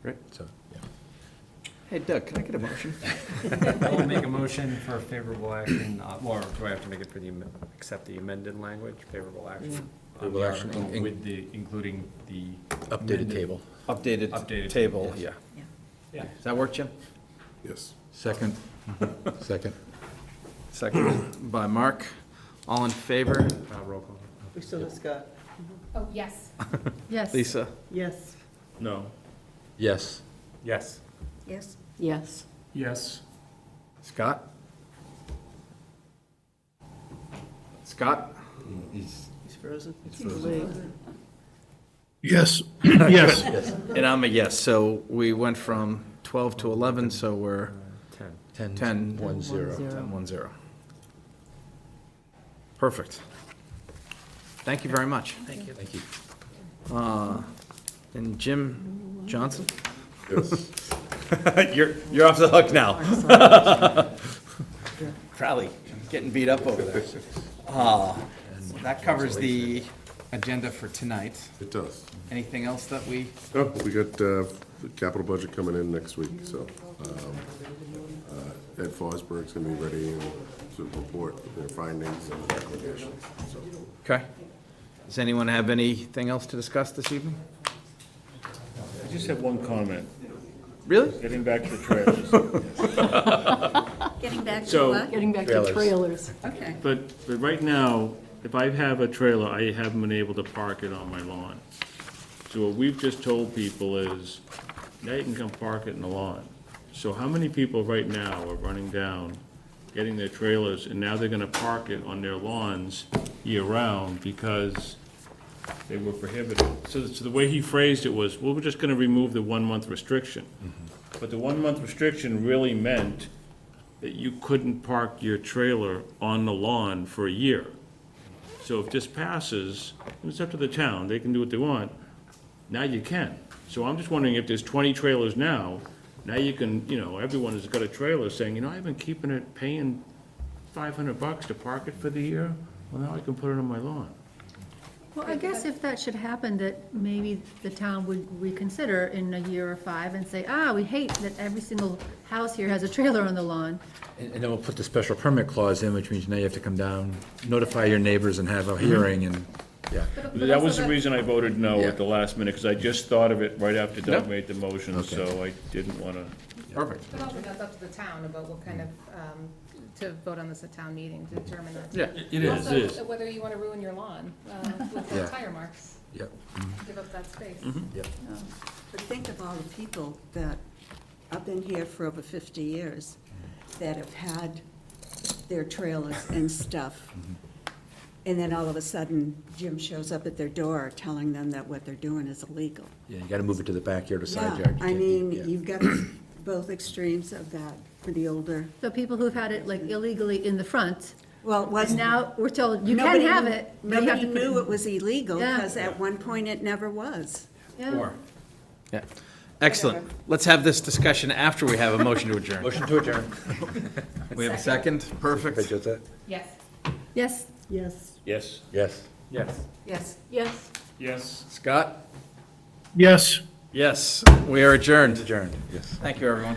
Great. So, yeah. Hey Doug, can I get a motion? I'll make a motion for favorable action, or do I have to make it for accept the amended language, favorable action? on the Favorable action, article with including the. Updated amended- table. Updated table, yeah. Yeah. Does that work, Jim? Yes. Second. Second. Seconded by Mark. All in favor? Roll call. We still have Scott. Oh, yes. Yes. Lisa? Yes. no. Yes. Yes. Yes? Yes. Yes. Scott? Scott? He's frozen? Yes. Yes. And I'm a yes, so we went from 12 to 11, so we're 10. 10. 1-0. 10-1-0. Perfect. Thank you very much. Thank you. Thank you. And Jim Johnson? Yes. You're off the hook now. Probably getting beat up over there. That covers the agenda for tonight. It does. Anything else that we? Oh, we got the capital budget coming in next week, so Ed Fosberg's gonna be ready and to report their findings and recommendations, so. Okay. Does anyone have anything else to discuss this evening? I just have one comment, Really? getting back to the trailers. Getting back to So- what? Getting back to trailers. Okay. But right now, if I have a trailer, I haven't been able to park it on my lawn. So what we've just told people is, now you can come park it in the lawn. So how many people right now are running down, getting their trailers, and now they're gonna park it on their lawns year-round because they were prohibited? So the way he phrased it was, well, we're just gonna remove the 1-month restriction. But the 1-month restriction really meant that you couldn't park your trailer on the lawn for a year. So if this passes, it's up to the town, they can do what they want, now you can. So I'm just wondering if there's 20 trailers now you can, everyone has got a trailer saying, I've been keeping it, paying $500 to park it for the year, well, now I can put it on my lawn. Well, I guess if that should happen, that maybe the town would reconsider in a year or 5 and say, we hate that every single house here has a trailer on the lawn. And then we'll put the special permit clause in, which means now you have to come down, notify your neighbors and have a hearing and, yeah. That was the reason I voted no Yeah. at the last minute, because I just thought of it right after Doug Yep. made the motion, Okay. so I didn't wanna. Perfect. But also that's up to the town about what kind of, to vote on this at town meeting to determine that. Yeah. It is, Also, it is. whether you want to ruin your lawn with the Yeah. tire marks, Yep. give up that space. Yep. But think of all the people that, I've been here for over 50 years, that have had their trailers and stuff. And then all of a sudden, Jim shows up at their door telling them that what they're doing is illegal. Yeah, you gotta move it to the backyard or side Yeah, yard. You I can't be- mean, yeah. you've got both extremes of that for the older. So people who've had it like illegally in the front, Well, it and wasn't. now we're told, you can nobody have knew- it. but you have Nobody to put knew it was illegal, Yeah. because at one point it never was. Yeah. Yeah. Excellent. Let's have this discussion after we have a motion to adjourn. Motion to adjourn. We have a second? Perfect. Hey, Josette? Yes. Yes. Yes. Yes. Yes. Yes. Yes. Yes. Yes. Scott? Yes. Yes, we are adjourned. Adjourned, yes. Thank you, everyone.